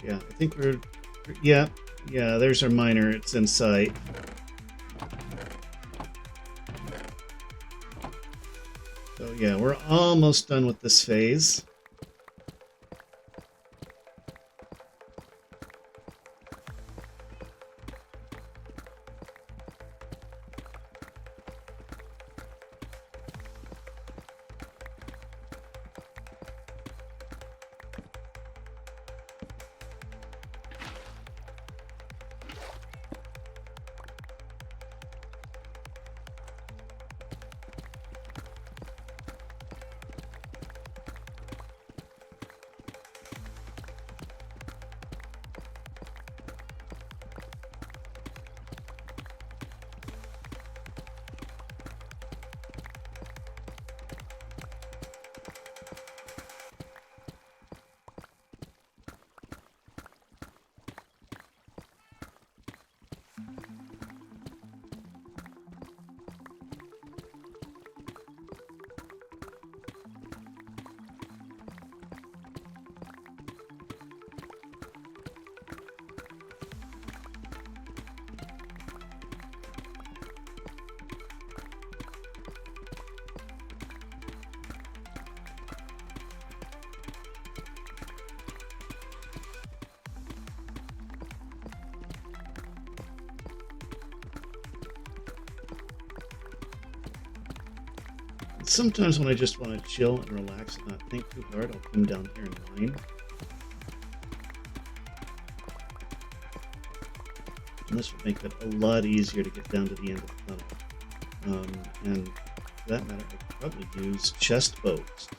Yeah, I think yeah, there's our miner. It's in sight. So yeah, we're almost done with this phase. Sometimes when I just want to chill and relax and not think too hard, I'll come down here and mine. And this would make it a lot easier to get down to the end of the tunnel. And for that matter, I could probably use chest boats to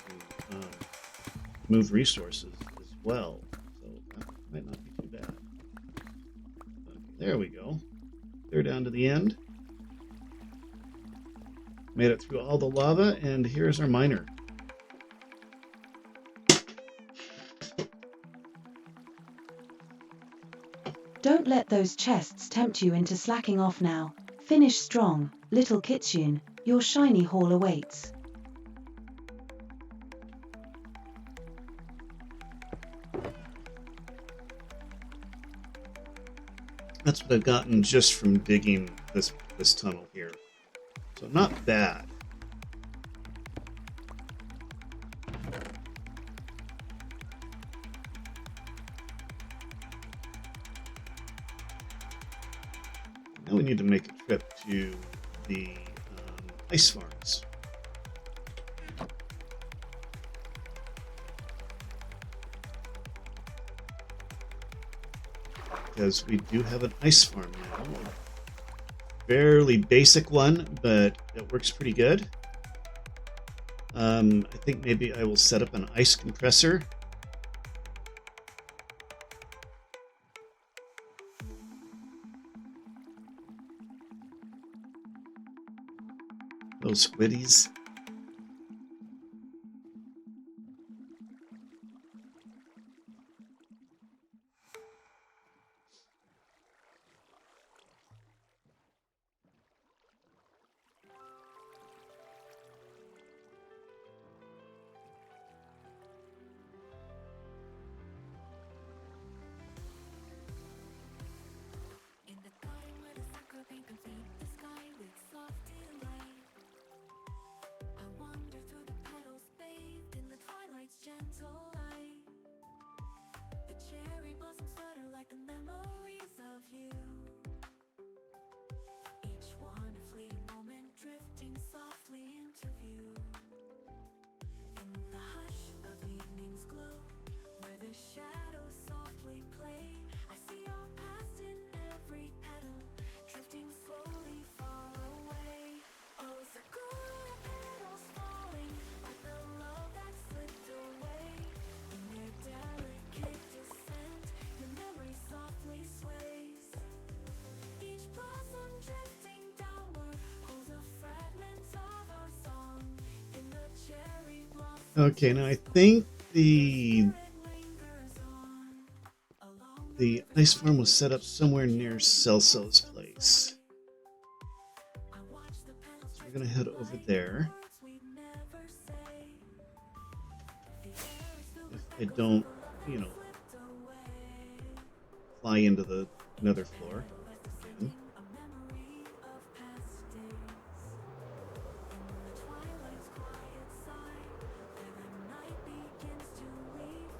move resources as well. So that might not be too bad. Okay, there we go. Clear down to the end. Made it through all the lava, and here's our miner. Don't let those chests tempt you into slacking off now. Finish strong, little Kitsune. Your shiny haul awaits. That's what I've gotten just from digging this tunnel here. So not bad. Now we need to make a trip to the ice farms. Because we do have an ice farm now. A fairly basic one, but it works pretty good. I think maybe I will set up an ice compressor. Those squiddies. Okay, now I think the ice farm was set up somewhere near Celso's place. So we're gonna head over there. If I don't, fly into the nether floor. Again.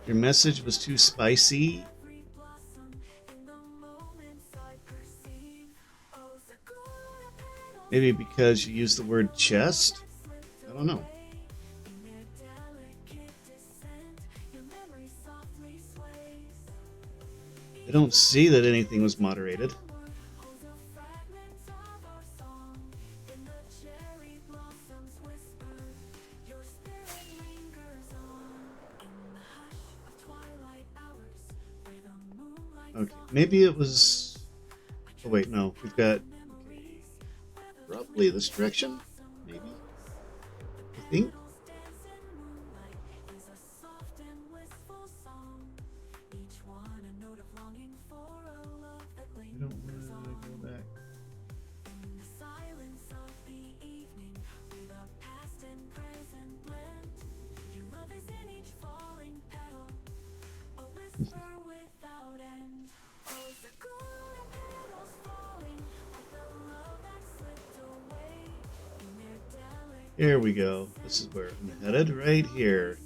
Your message was too spicy. Maybe because you used the word chest? I don't know. I don't see that anything was moderated. Okay, maybe it was... Oh wait, no. We've got probably this direction, maybe. I think. I don't want to go back. Here we go. This is where I'm headed, right here.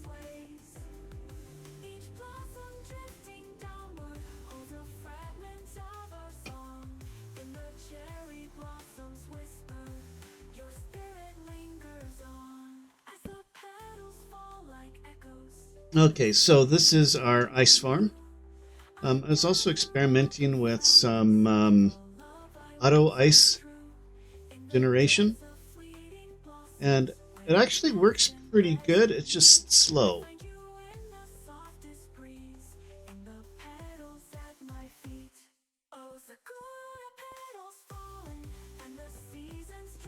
Okay, so this is our ice farm. I was also experimenting with some auto ice generation, and it actually works pretty good. It's just slow.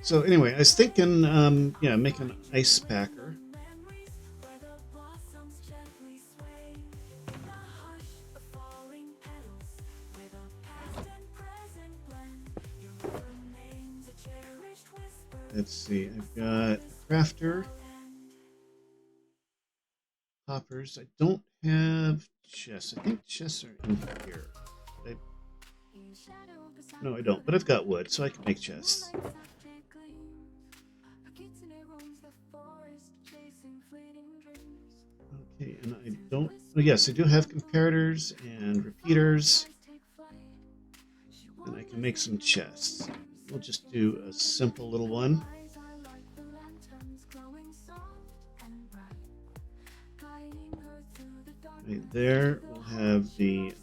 So anyway, I was thinking, yeah, make an ice packer. Let's see, I've got a crafter, hoppers. I don't have chests. I think chests are in here. No, I don't, but I've got wood, so I can make chests. Okay, and I don't. Oh, yes, I do have comparators and repeaters, and I can make some chests. We'll just do a simple little one. Right there, we'll have the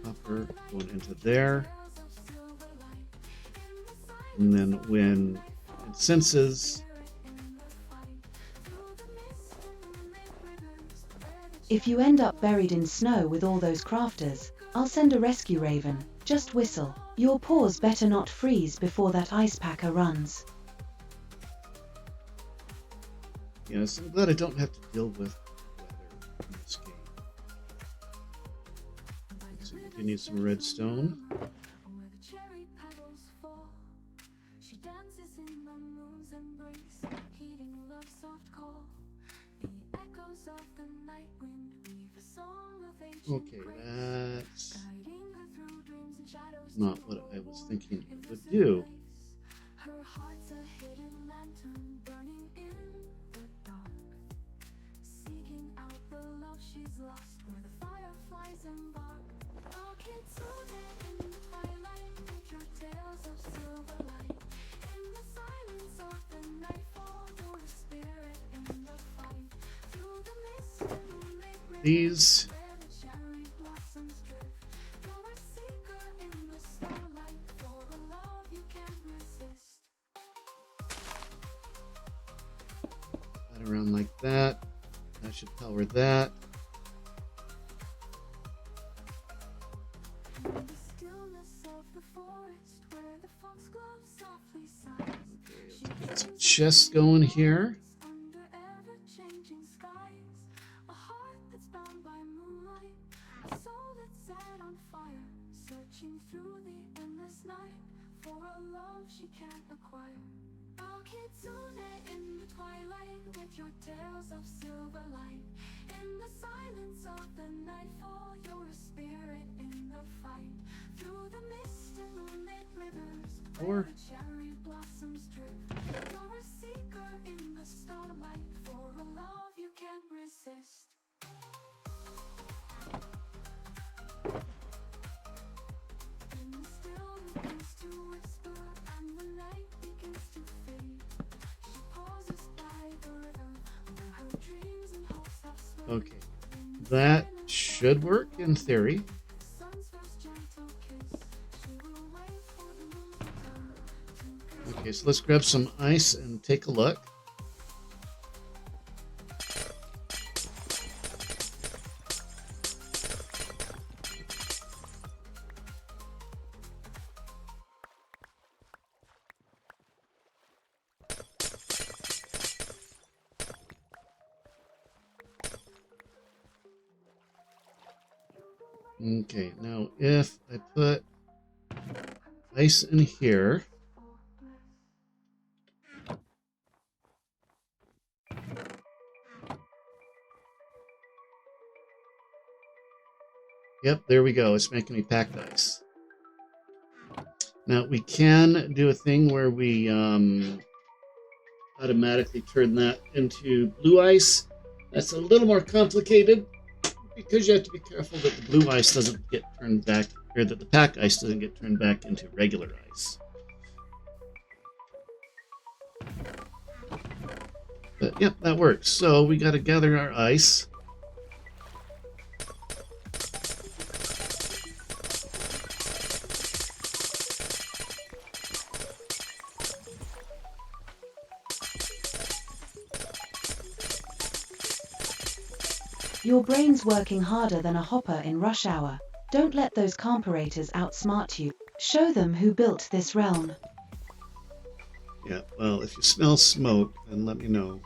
hopper going into there. And then when it senses... If you end up buried in snow with all those crafters, I'll send a rescue raven. Just whistle. Your paws better not freeze before that ice packer runs. Yes, I'm glad I don't have to deal with weather in this game. Let's see, we need some redstone. Okay, that's not what I was thinking it would do. These around like that. That should power that. Okay, let's get some chests going here. Or okay, that should work in theory. Okay, so let's grab some ice and take a look. Okay, now if I put ice in here, yep, there we go. It's making me packed ice. Now we can do a thing where we automatically turn that into blue ice. That's a little more complicated because you have to be careful that the blue ice doesn't get turned back, or that the pack ice doesn't get turned back into regular ice. But yep, that works. So we got to gather our ice. Your brain's working harder than a hopper in rush hour. Don't let those comparators outsmart you. Show them who built this realm. Yeah, well, if you smell smoke, then let me know.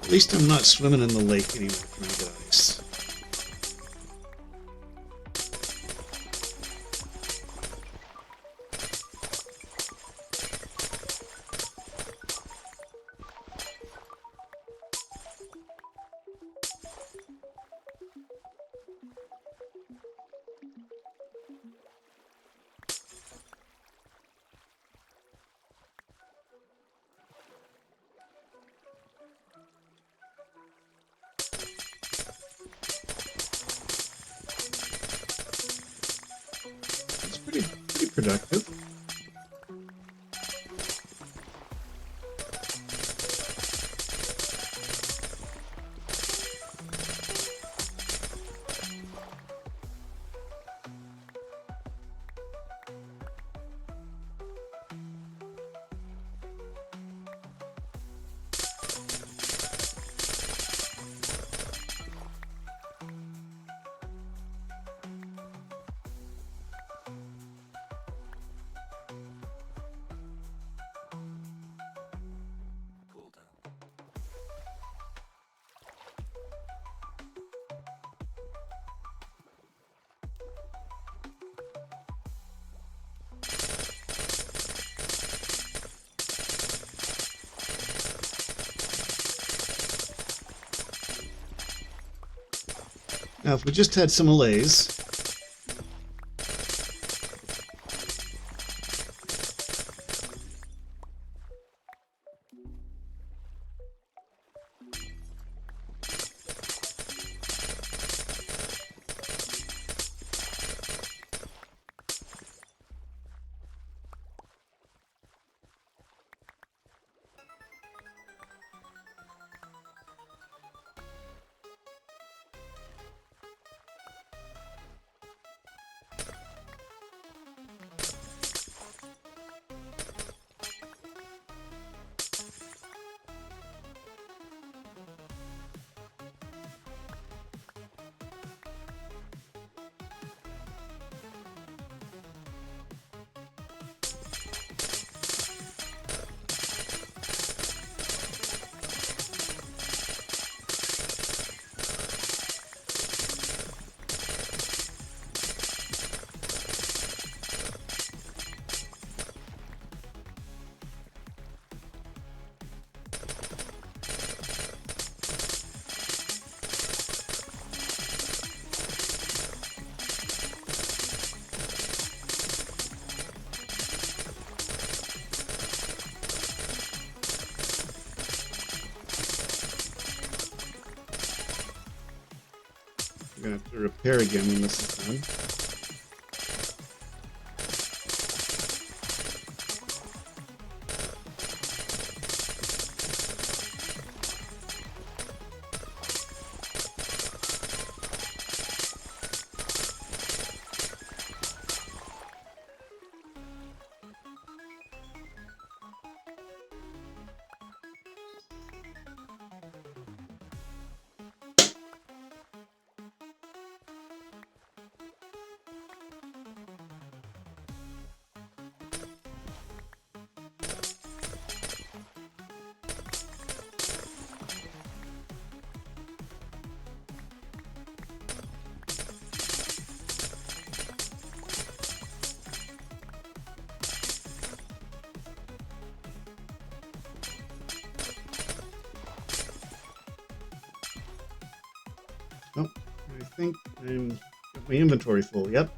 At least I'm not swimming in the lake anymore trying to get ice. It's pretty productive. Now, if we just had some allays, we're going to have to repair again when this is done. Oh, I think I'm got my inventory full. Yep.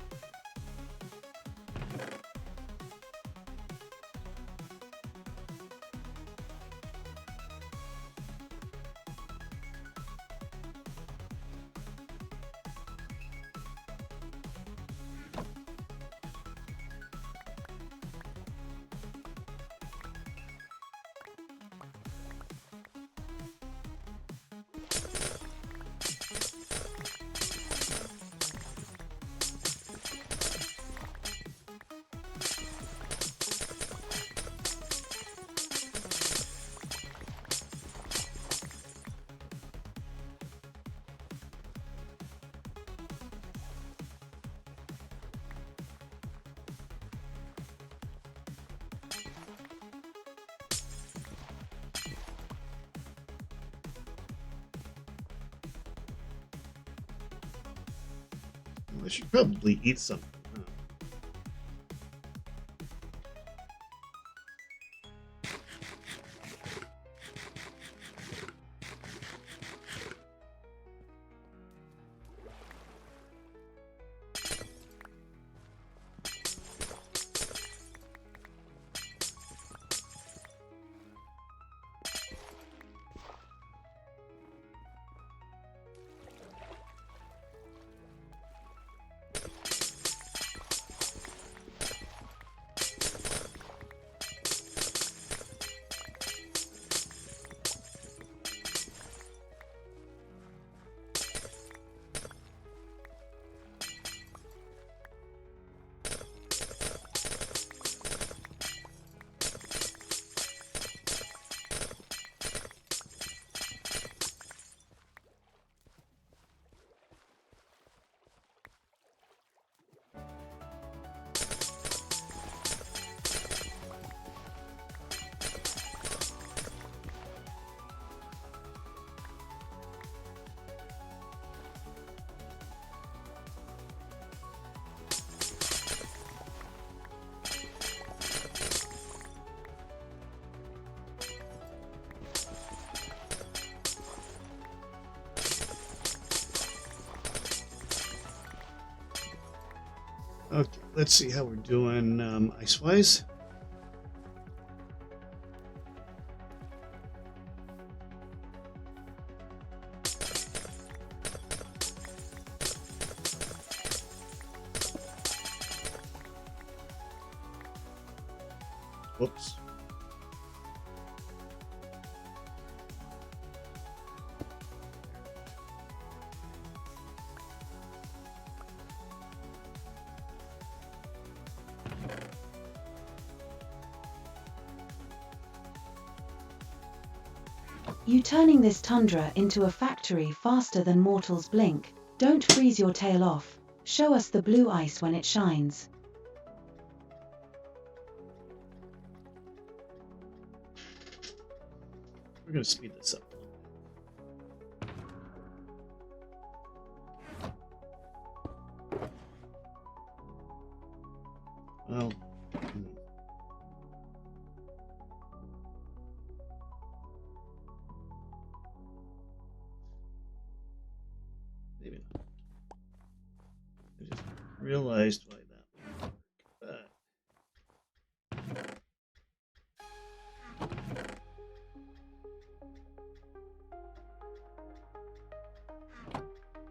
I should probably eat something. Huh? Okay, let's see how we're doing ice-wise. Whoops. You turning this tundra into a factory faster than mortals blink. Don't freeze your tail off. Show us the blue ice when it shines. We're going to speed this up. Well, maybe not. I just realized why that would work.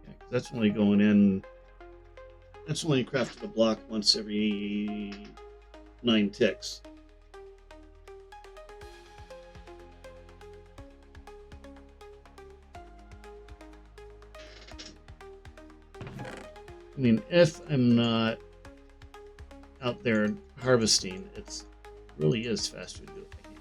Yeah, 'cause that's only going in. That's only crafting a block once every 9 ticks. I mean, if I'm not out there harvesting, it really is faster to do it by hand.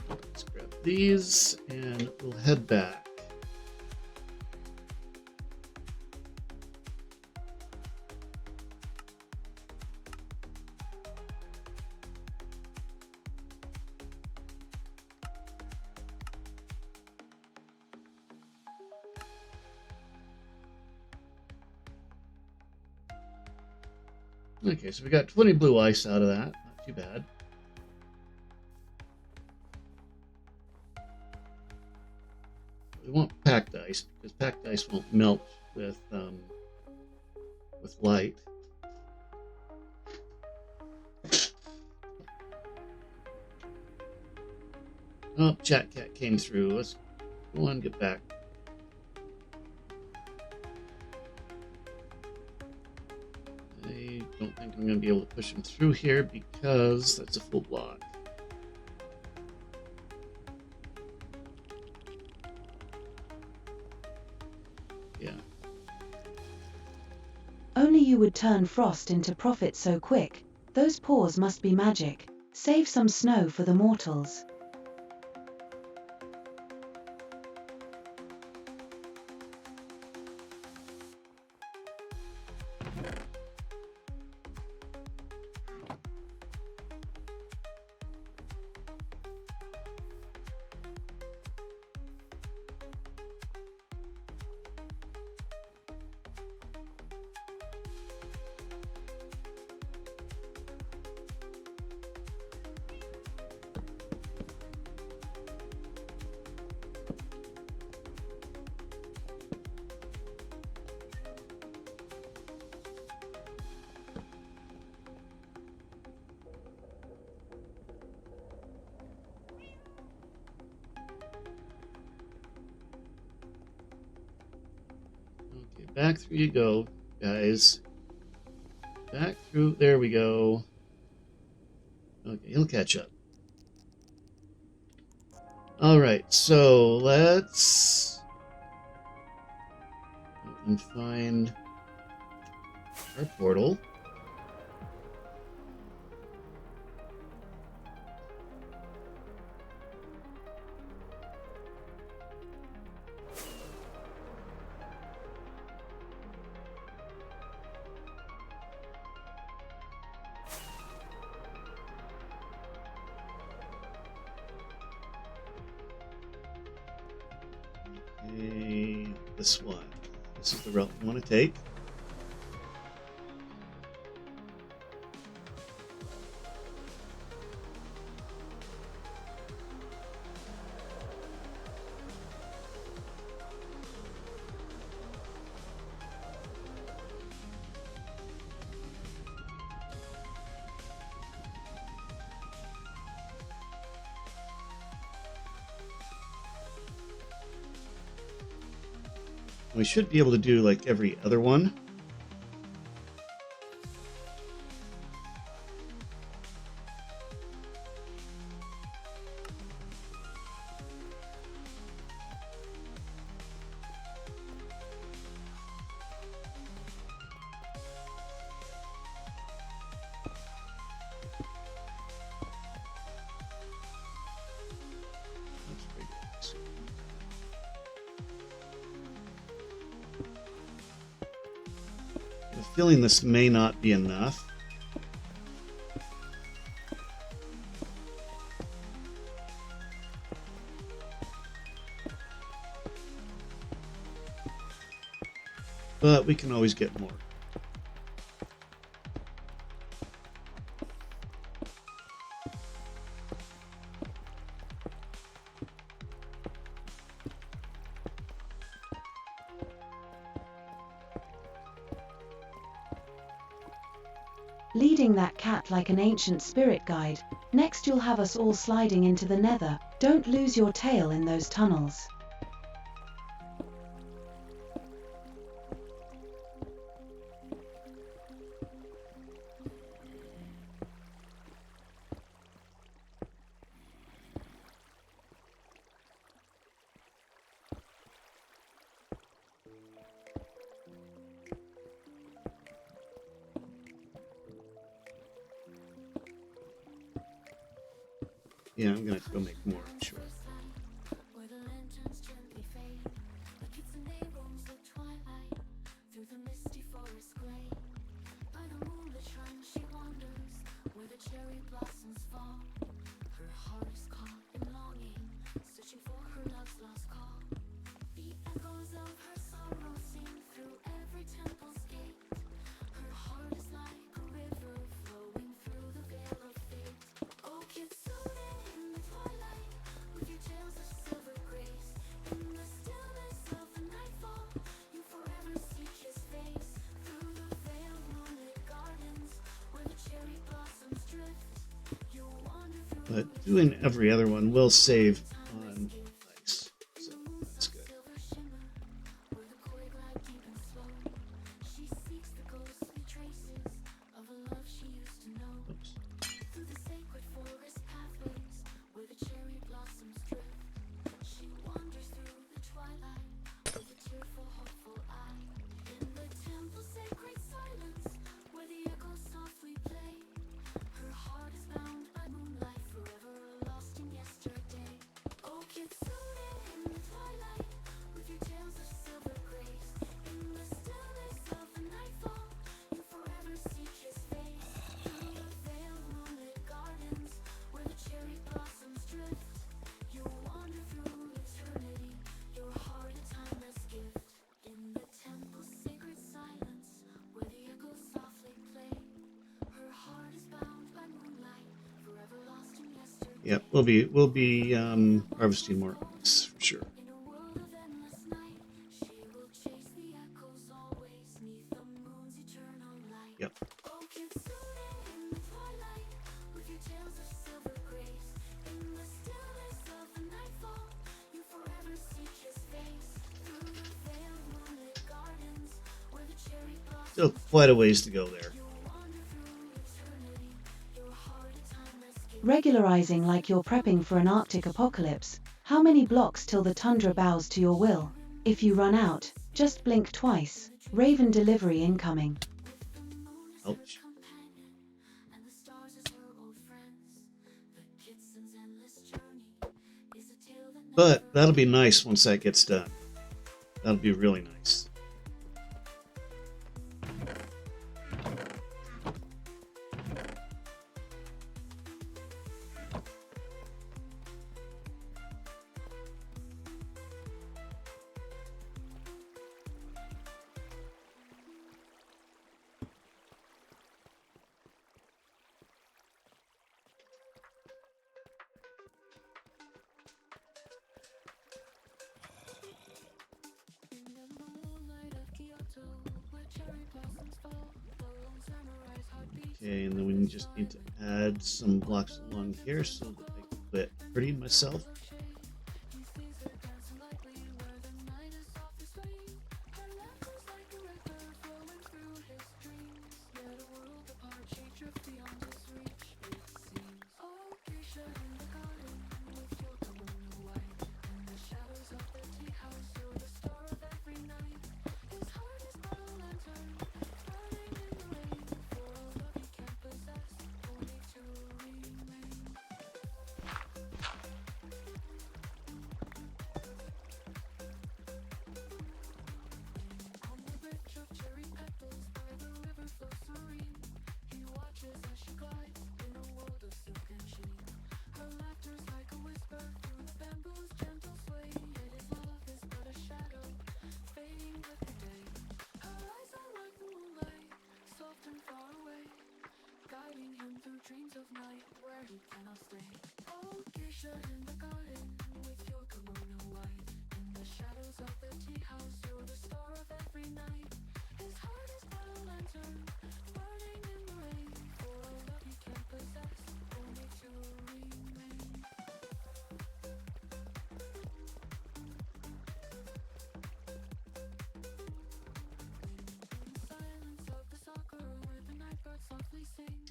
Let's grab these and we'll head back. Okay, so we got 20 blue ice out of that. Not too bad. We want packed ice because packed ice won't melt with light. Oh, chat cat came through. Let's go on, get back. don't think I'm going to be able to push him through here because that's a full block. Yeah. Only you would turn frost into profit so quick. Those paws must be magic. Save some snow for the mortals. Okay, back through you go, guys. Back through. There we go. Okay, he'll catch up. All right, so let's go and find our portal. Okay, this one. This is the route we want to take. We should be able to do like every other one. That's pretty good. I have a feeling this may not be enough. But we can always get more. Leading that cat like an ancient spirit guide. Next you'll have us all sliding into the nether. Don't lose your tail in those tunnels. Yeah, I'm gonna have to go make more, I'm sure. But doing every other one will save on ice, so that's good. Yep, we'll be harvesting more ice for sure. Yep. Still quite a ways to go there. Regularizing like you're prepping for an Arctic apocalypse. How many blocks till the tundra bows to your will? If you run out, just blink twice. Raven delivery incoming. Ouch. But that'll be nice once that gets done. That'll be really nice. Okay, and then we just need to add some blocks along here so that I can quit hurting myself.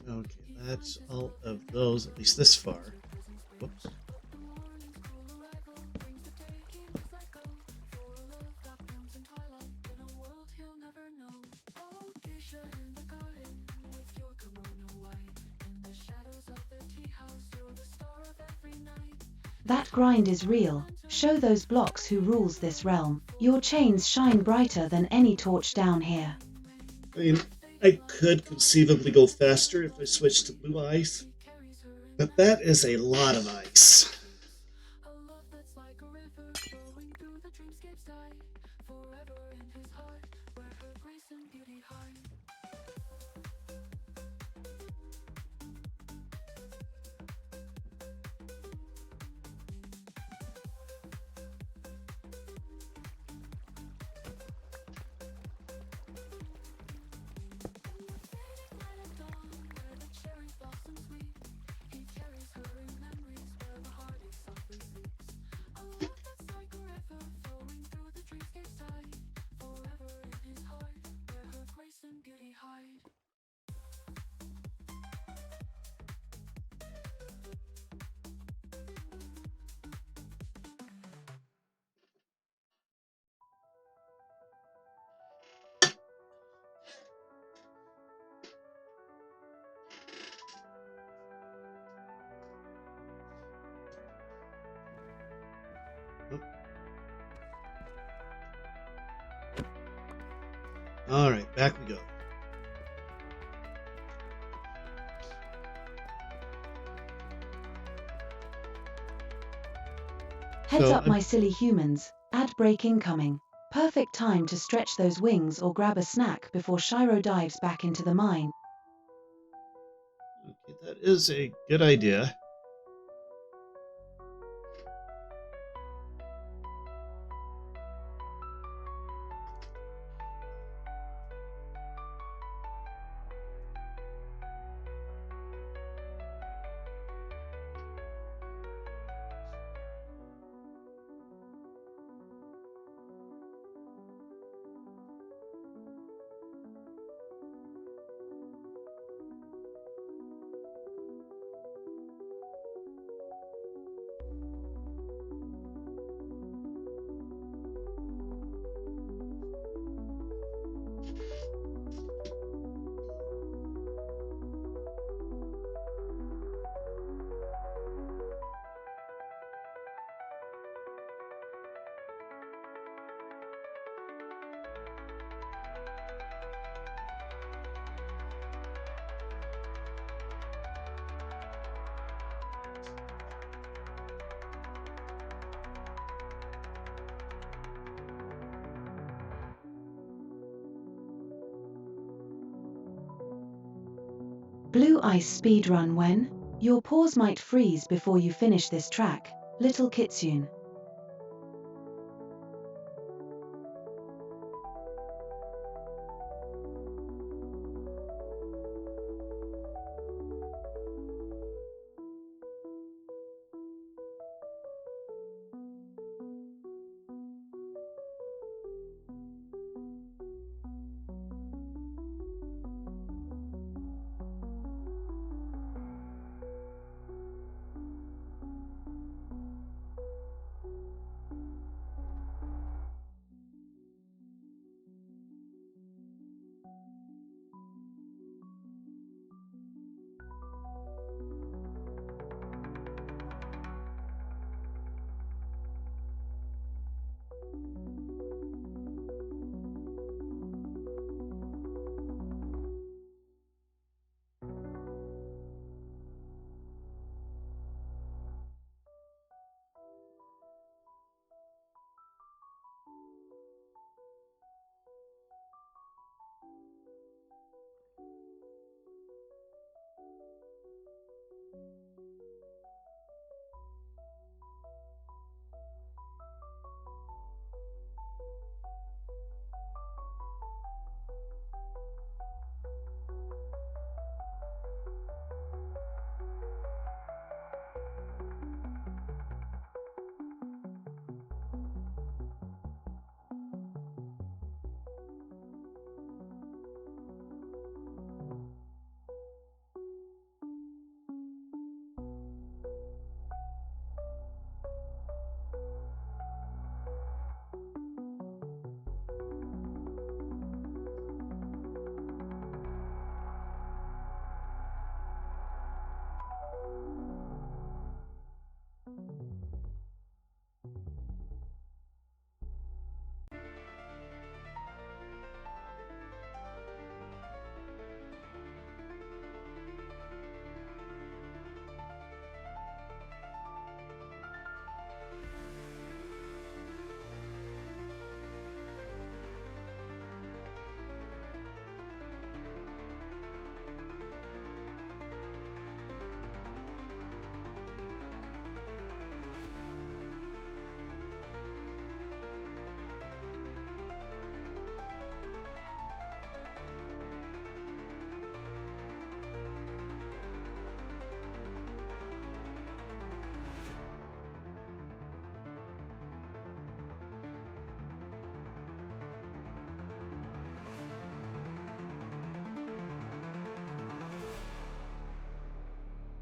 Okay, that's all of those, at least this far. Whoops. That grind is real. Show those blocks who rules this realm. Your chains shine brighter than any torch down here. I mean, I could conceivably go faster if I switched to blue ice, but that is a lot of ice. All right, back we go. Heads So, up, my silly humans. Ad break incoming. Perfect time to stretch those wings or grab a snack before Shiro dives back into the mine. Okay, that is a good idea. Blue ice speedrun when? Your paws might freeze before you finish this track, little Kitsune.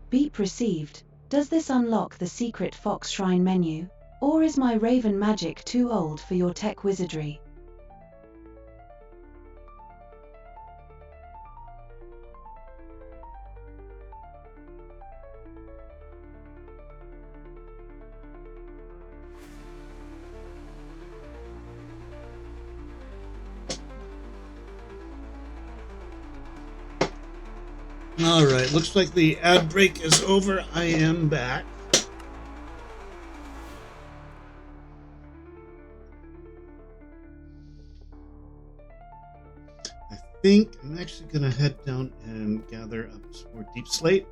Beep received. Does this unlock the secret Fox Shrine menu? Or is my Raven magic too old for your tech wizardry? All right, looks like the ad break is over. I am back. I think I'm actually going to head down and gather up some more deep slate.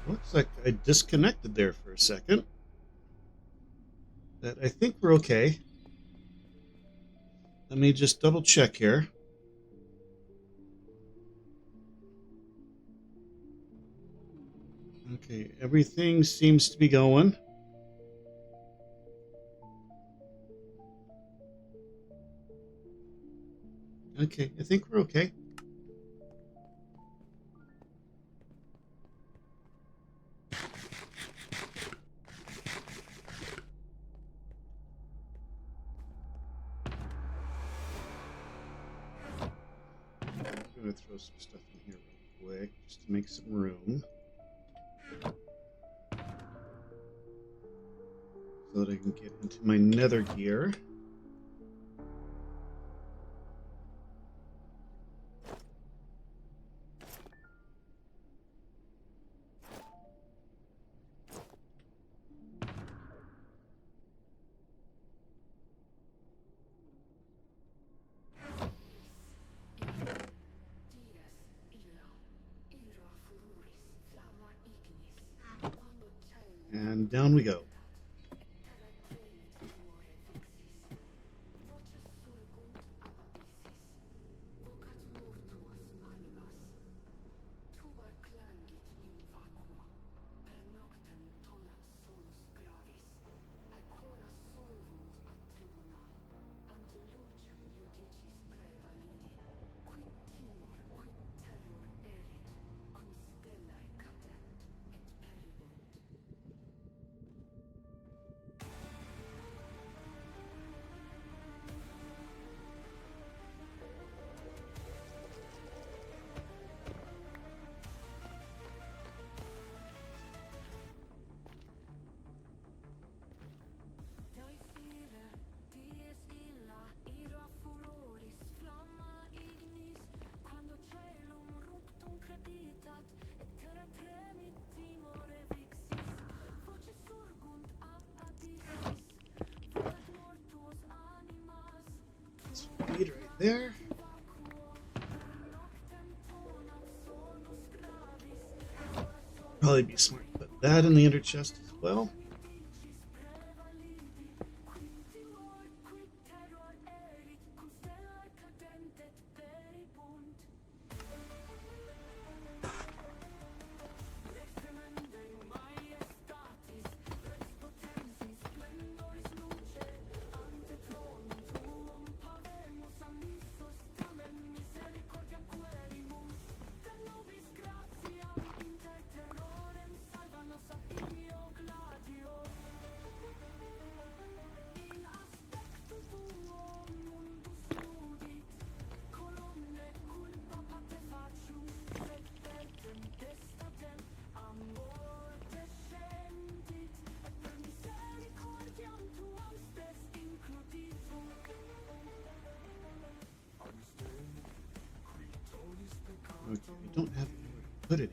Looks like I disconnected there for a second. But I think we're okay. Let me just double check here. Okay, everything seems to be going. Okay, I think we're okay. I'm going to throw some stuff in here real quick just to make some room so that I can get into my nether gear. And down we go. Speed right there. Probably be smart to put that in the ender chest as well. Okay, I don't have anywhere to put it.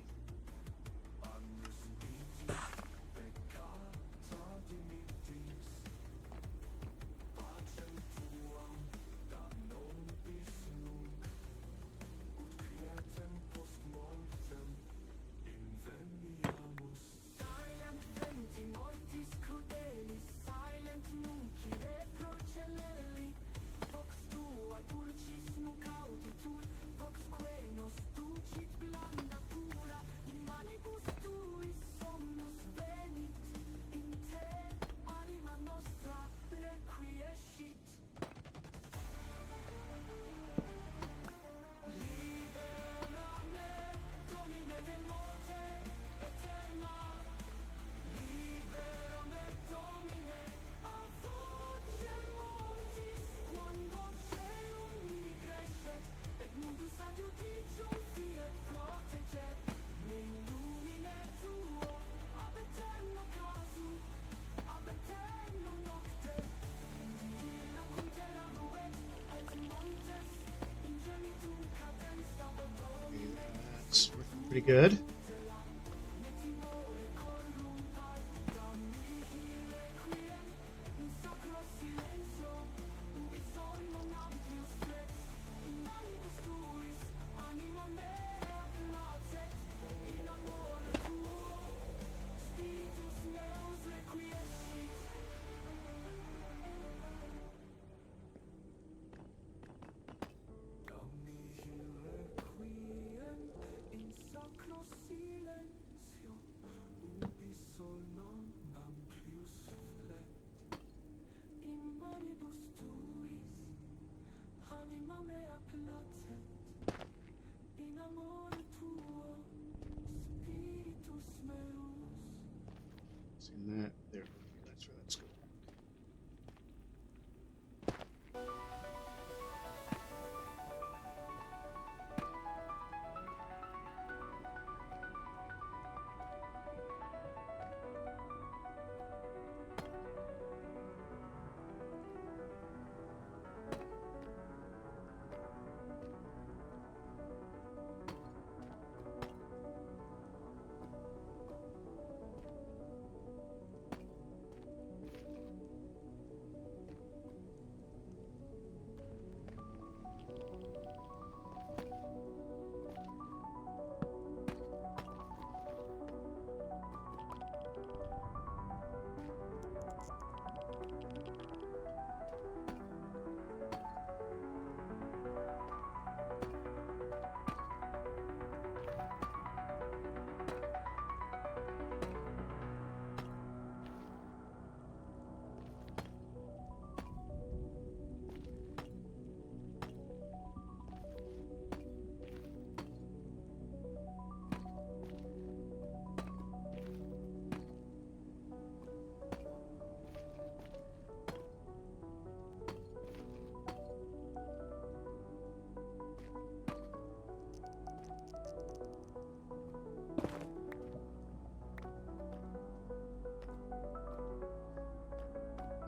That's working pretty good. Seen that? There. Okay, that's where that's going.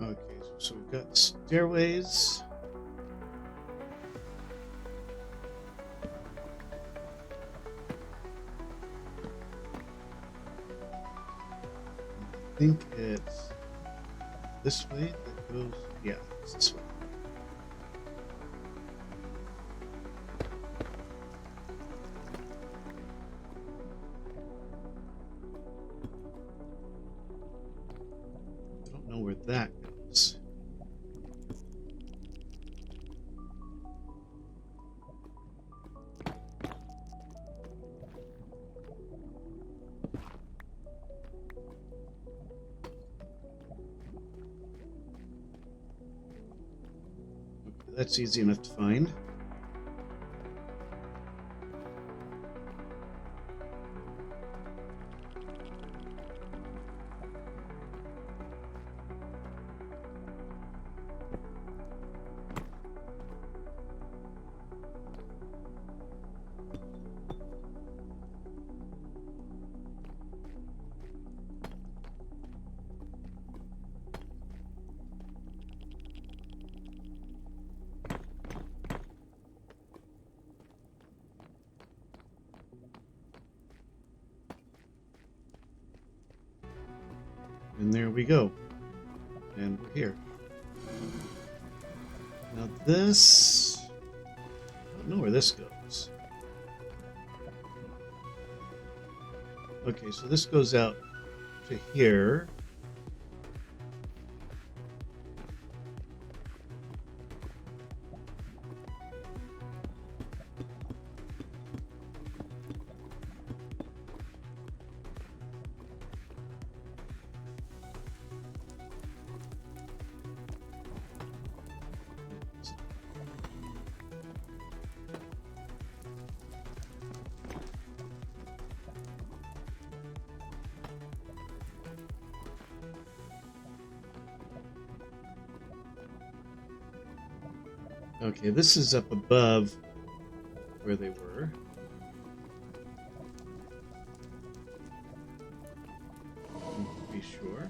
Okay, so we've got stairways. I think it's this way that goes. Yeah, it's this way. I don't know where that goes. Okay, that's easy enough to find. And there we go. And we're here. Now this... I don't know where this goes. Okay, so this goes out to here. Okay, this is up above where they were. To be sure.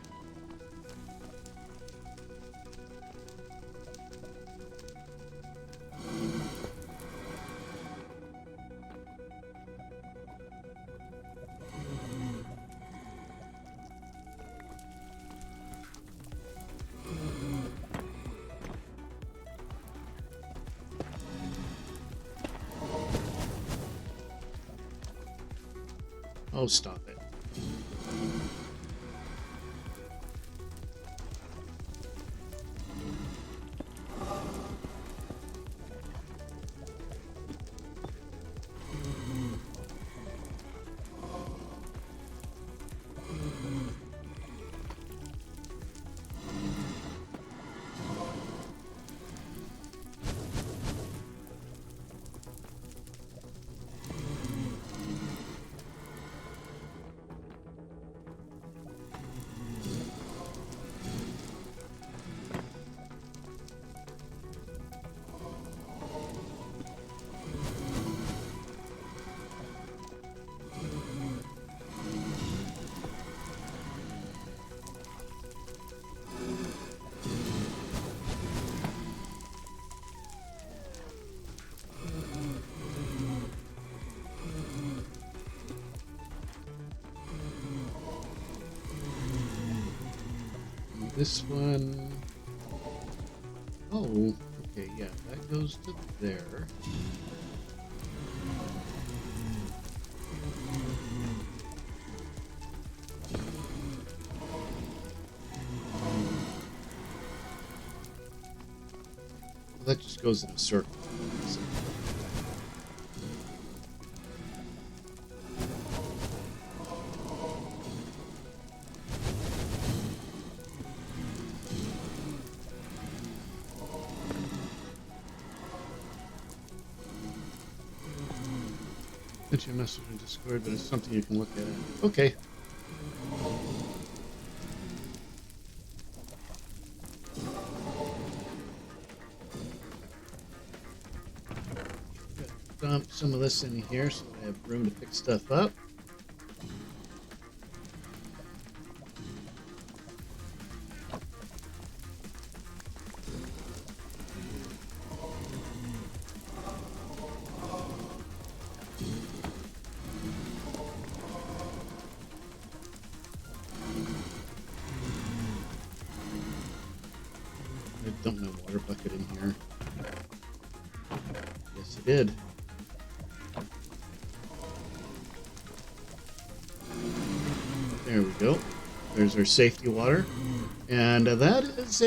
Oh, stop it. this one. Oh, okay, yeah, that goes to there. Well, that just goes in a circle. Sent you a message in Discord, but it's something you can look at. Okay. Dump some of this in here so I have room to pick stuff up. I dumped my water bucket in here. Yes, I did. There we go. There's our safety water. And that is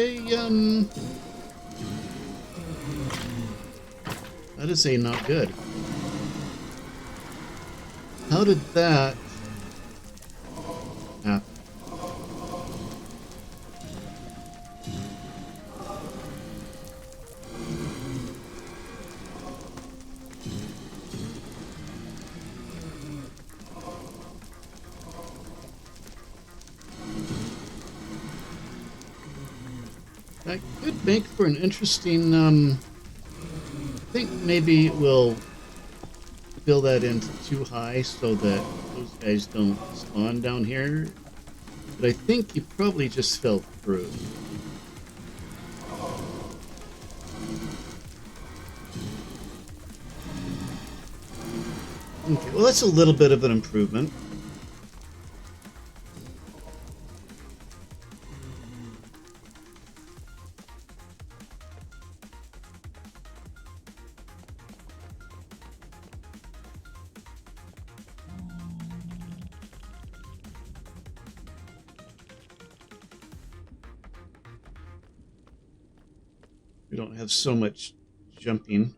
a not good. How did that happen? That could make for an interesting, I think maybe we'll fill that into too high so that those guys don't spawn down here. But I think he probably just fell through. Okay, well that's a little bit of an improvement. We don't have so much jumping.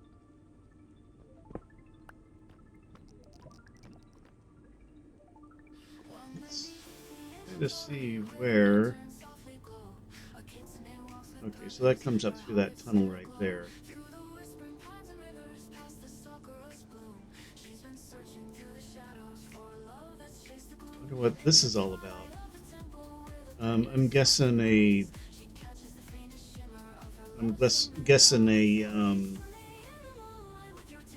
Let's try to see where. Okay, so that comes up through that tunnel right there. I wonder what this is all about. I'm guessing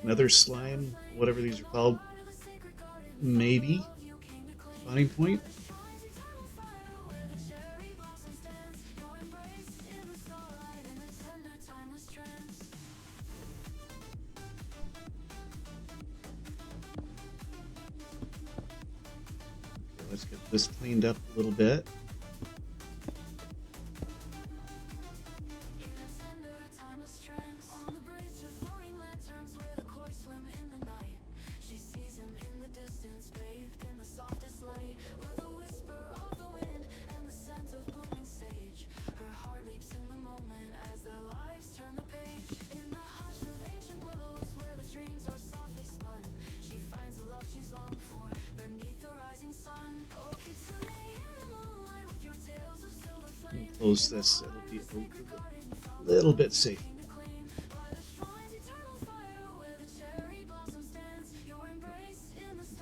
another slime, whatever these are called. Maybe spawning point. Okay, let's get this cleaned up a little bit. Close this, it'll be a little bit safe.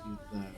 Do that.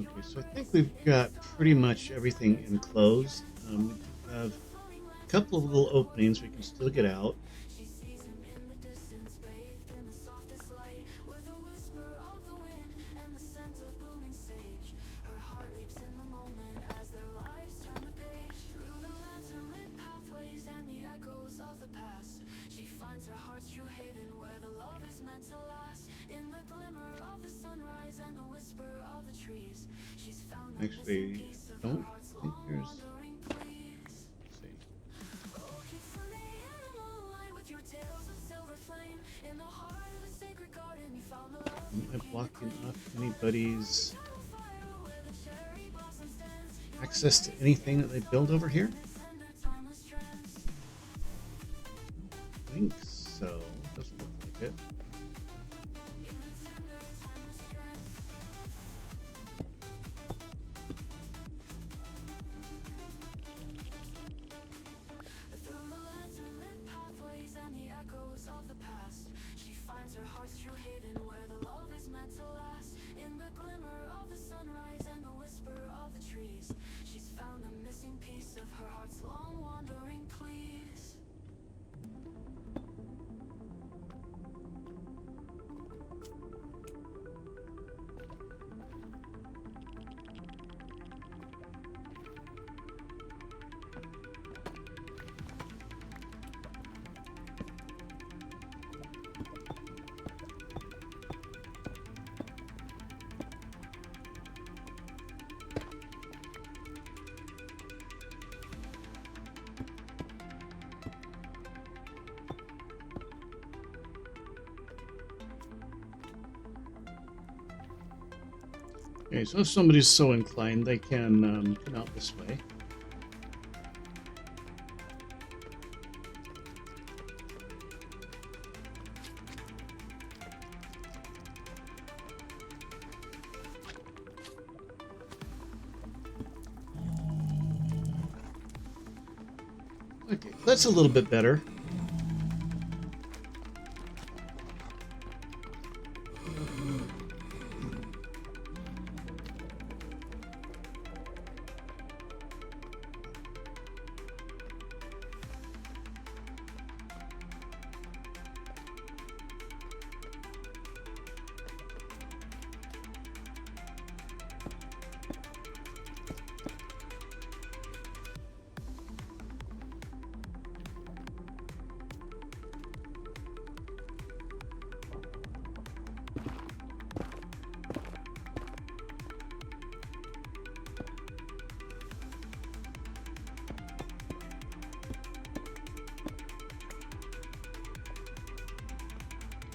Okay, so I think we've got pretty much everything enclosed. We have a couple of little openings we can still get out. Actually, I don't think there's. Let's see. Am I blocking off anybody's access to anything that they build over here? I think so. Doesn't look like it. Okay, so if somebody's so inclined, they can come out this way. Okay, that's a little bit better.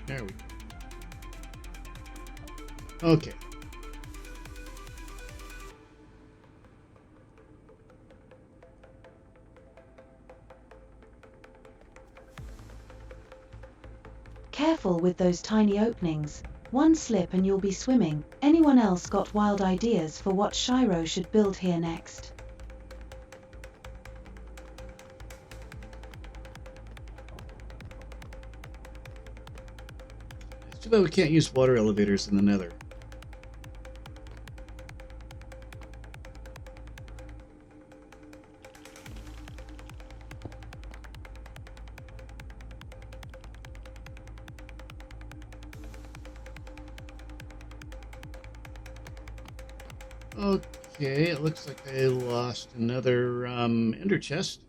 There we go. Okay. Careful with those tiny openings. One slip and you'll be swimming. Anyone else got wild ideas for what Shiro should build here next? It's too bad we can't use water elevators in the Nether. Okay, it looks like I lost another ender chest.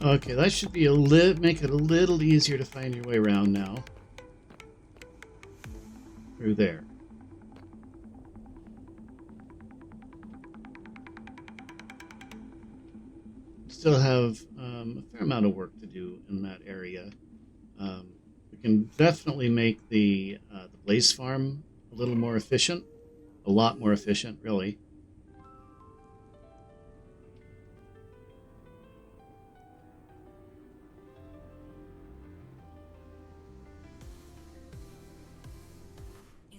Okay, that should be make it a little easier to find your way around now. Through there. Still have a fair amount of work to do in that area. We can definitely make the blaze farm a little more efficient, a lot more efficient, really.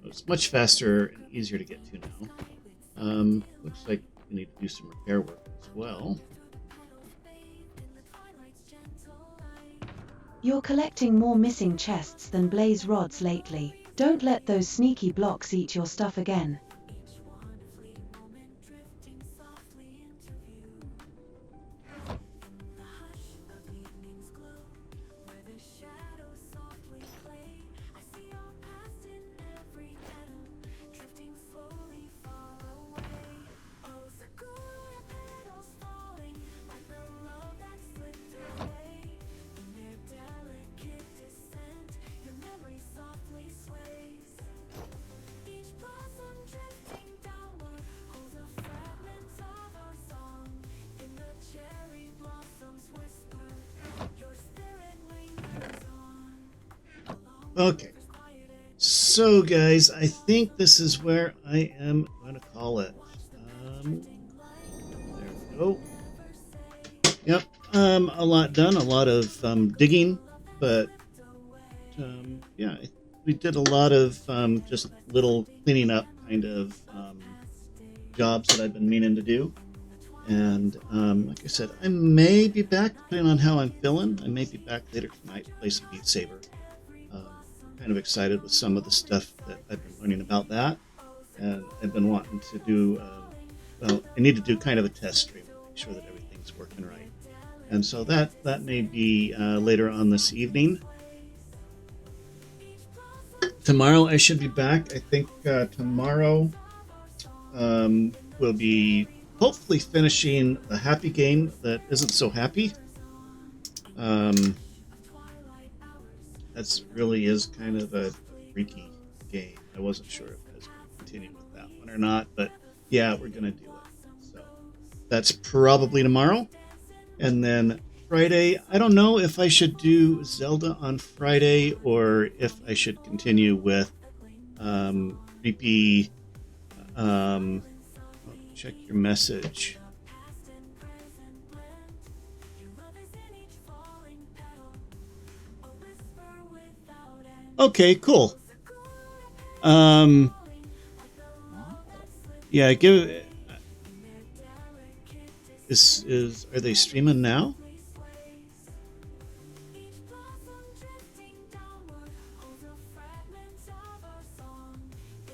It's much faster and easier to get to now. Looks like we need to do some repair work as well. You're collecting more missing chests than blaze rods lately. Don't let those sneaky blocks eat your stuff again. Okay, so guys, I think this is where I am going to call it. There we go. Yep, a lot done, a lot of digging, but yeah, we did a lot of just little cleaning up kind of jobs that I've been meaning to do. And like I said, I may be back, depending on how I'm feeling. I may be back later tonight to play some Beat Saber. Kind of excited with some of the stuff that I've been learning about that, and I've been wanting to do well, I need to do kind of a test stream to make sure that everything's working right, and so that may be later on this evening. Tomorrow I should be back. I think tomorrow we'll be hopefully finishing the happy game that isn't so happy. That really is kind of a freaky game. I wasn't sure if I was going to continue with that one or not, but yeah, we're going to do it. So that's probably tomorrow. And then Friday, I don't know if I should do Zelda on Friday or if I should continue with creepy. Check your message. Okay, cool. Yeah, give. Are they streaming now?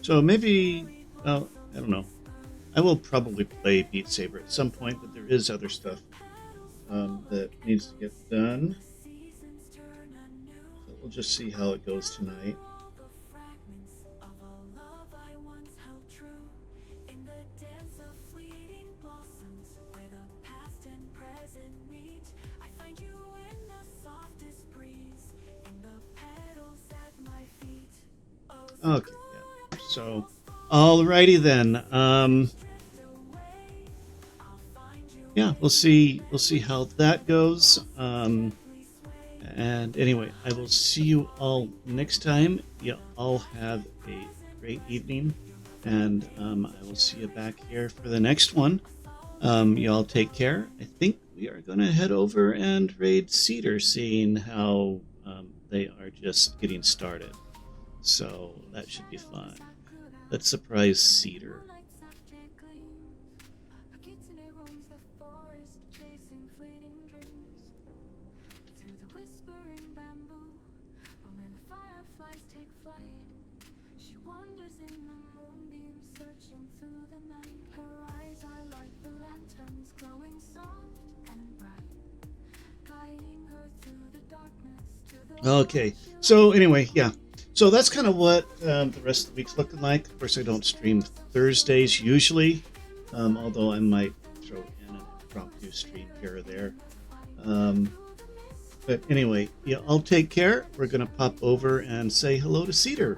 So maybe, well, I don't know. I will probably play Beat Saber at some point, but there is other stuff that needs to get done. So we'll just see how it goes tonight. Okay, yeah. So, alrighty then. Yeah, we'll see how that goes. And anyway, I will see you all next time. You all have a great evening, and I will see you back here for the next one. You all take care. I think we are going to head over and raid Cedar, seeing how they are just getting started. So that should be fun. Let's surprise Cedar. Okay, so anyway, yeah. So that's kind of what the rest of the week's looking like. Of course, I don't stream Thursdays usually, although I might throw in an impromptu stream here or there. But anyway, yeah, I'll take care. We're going to pop over and say hello to Cedar.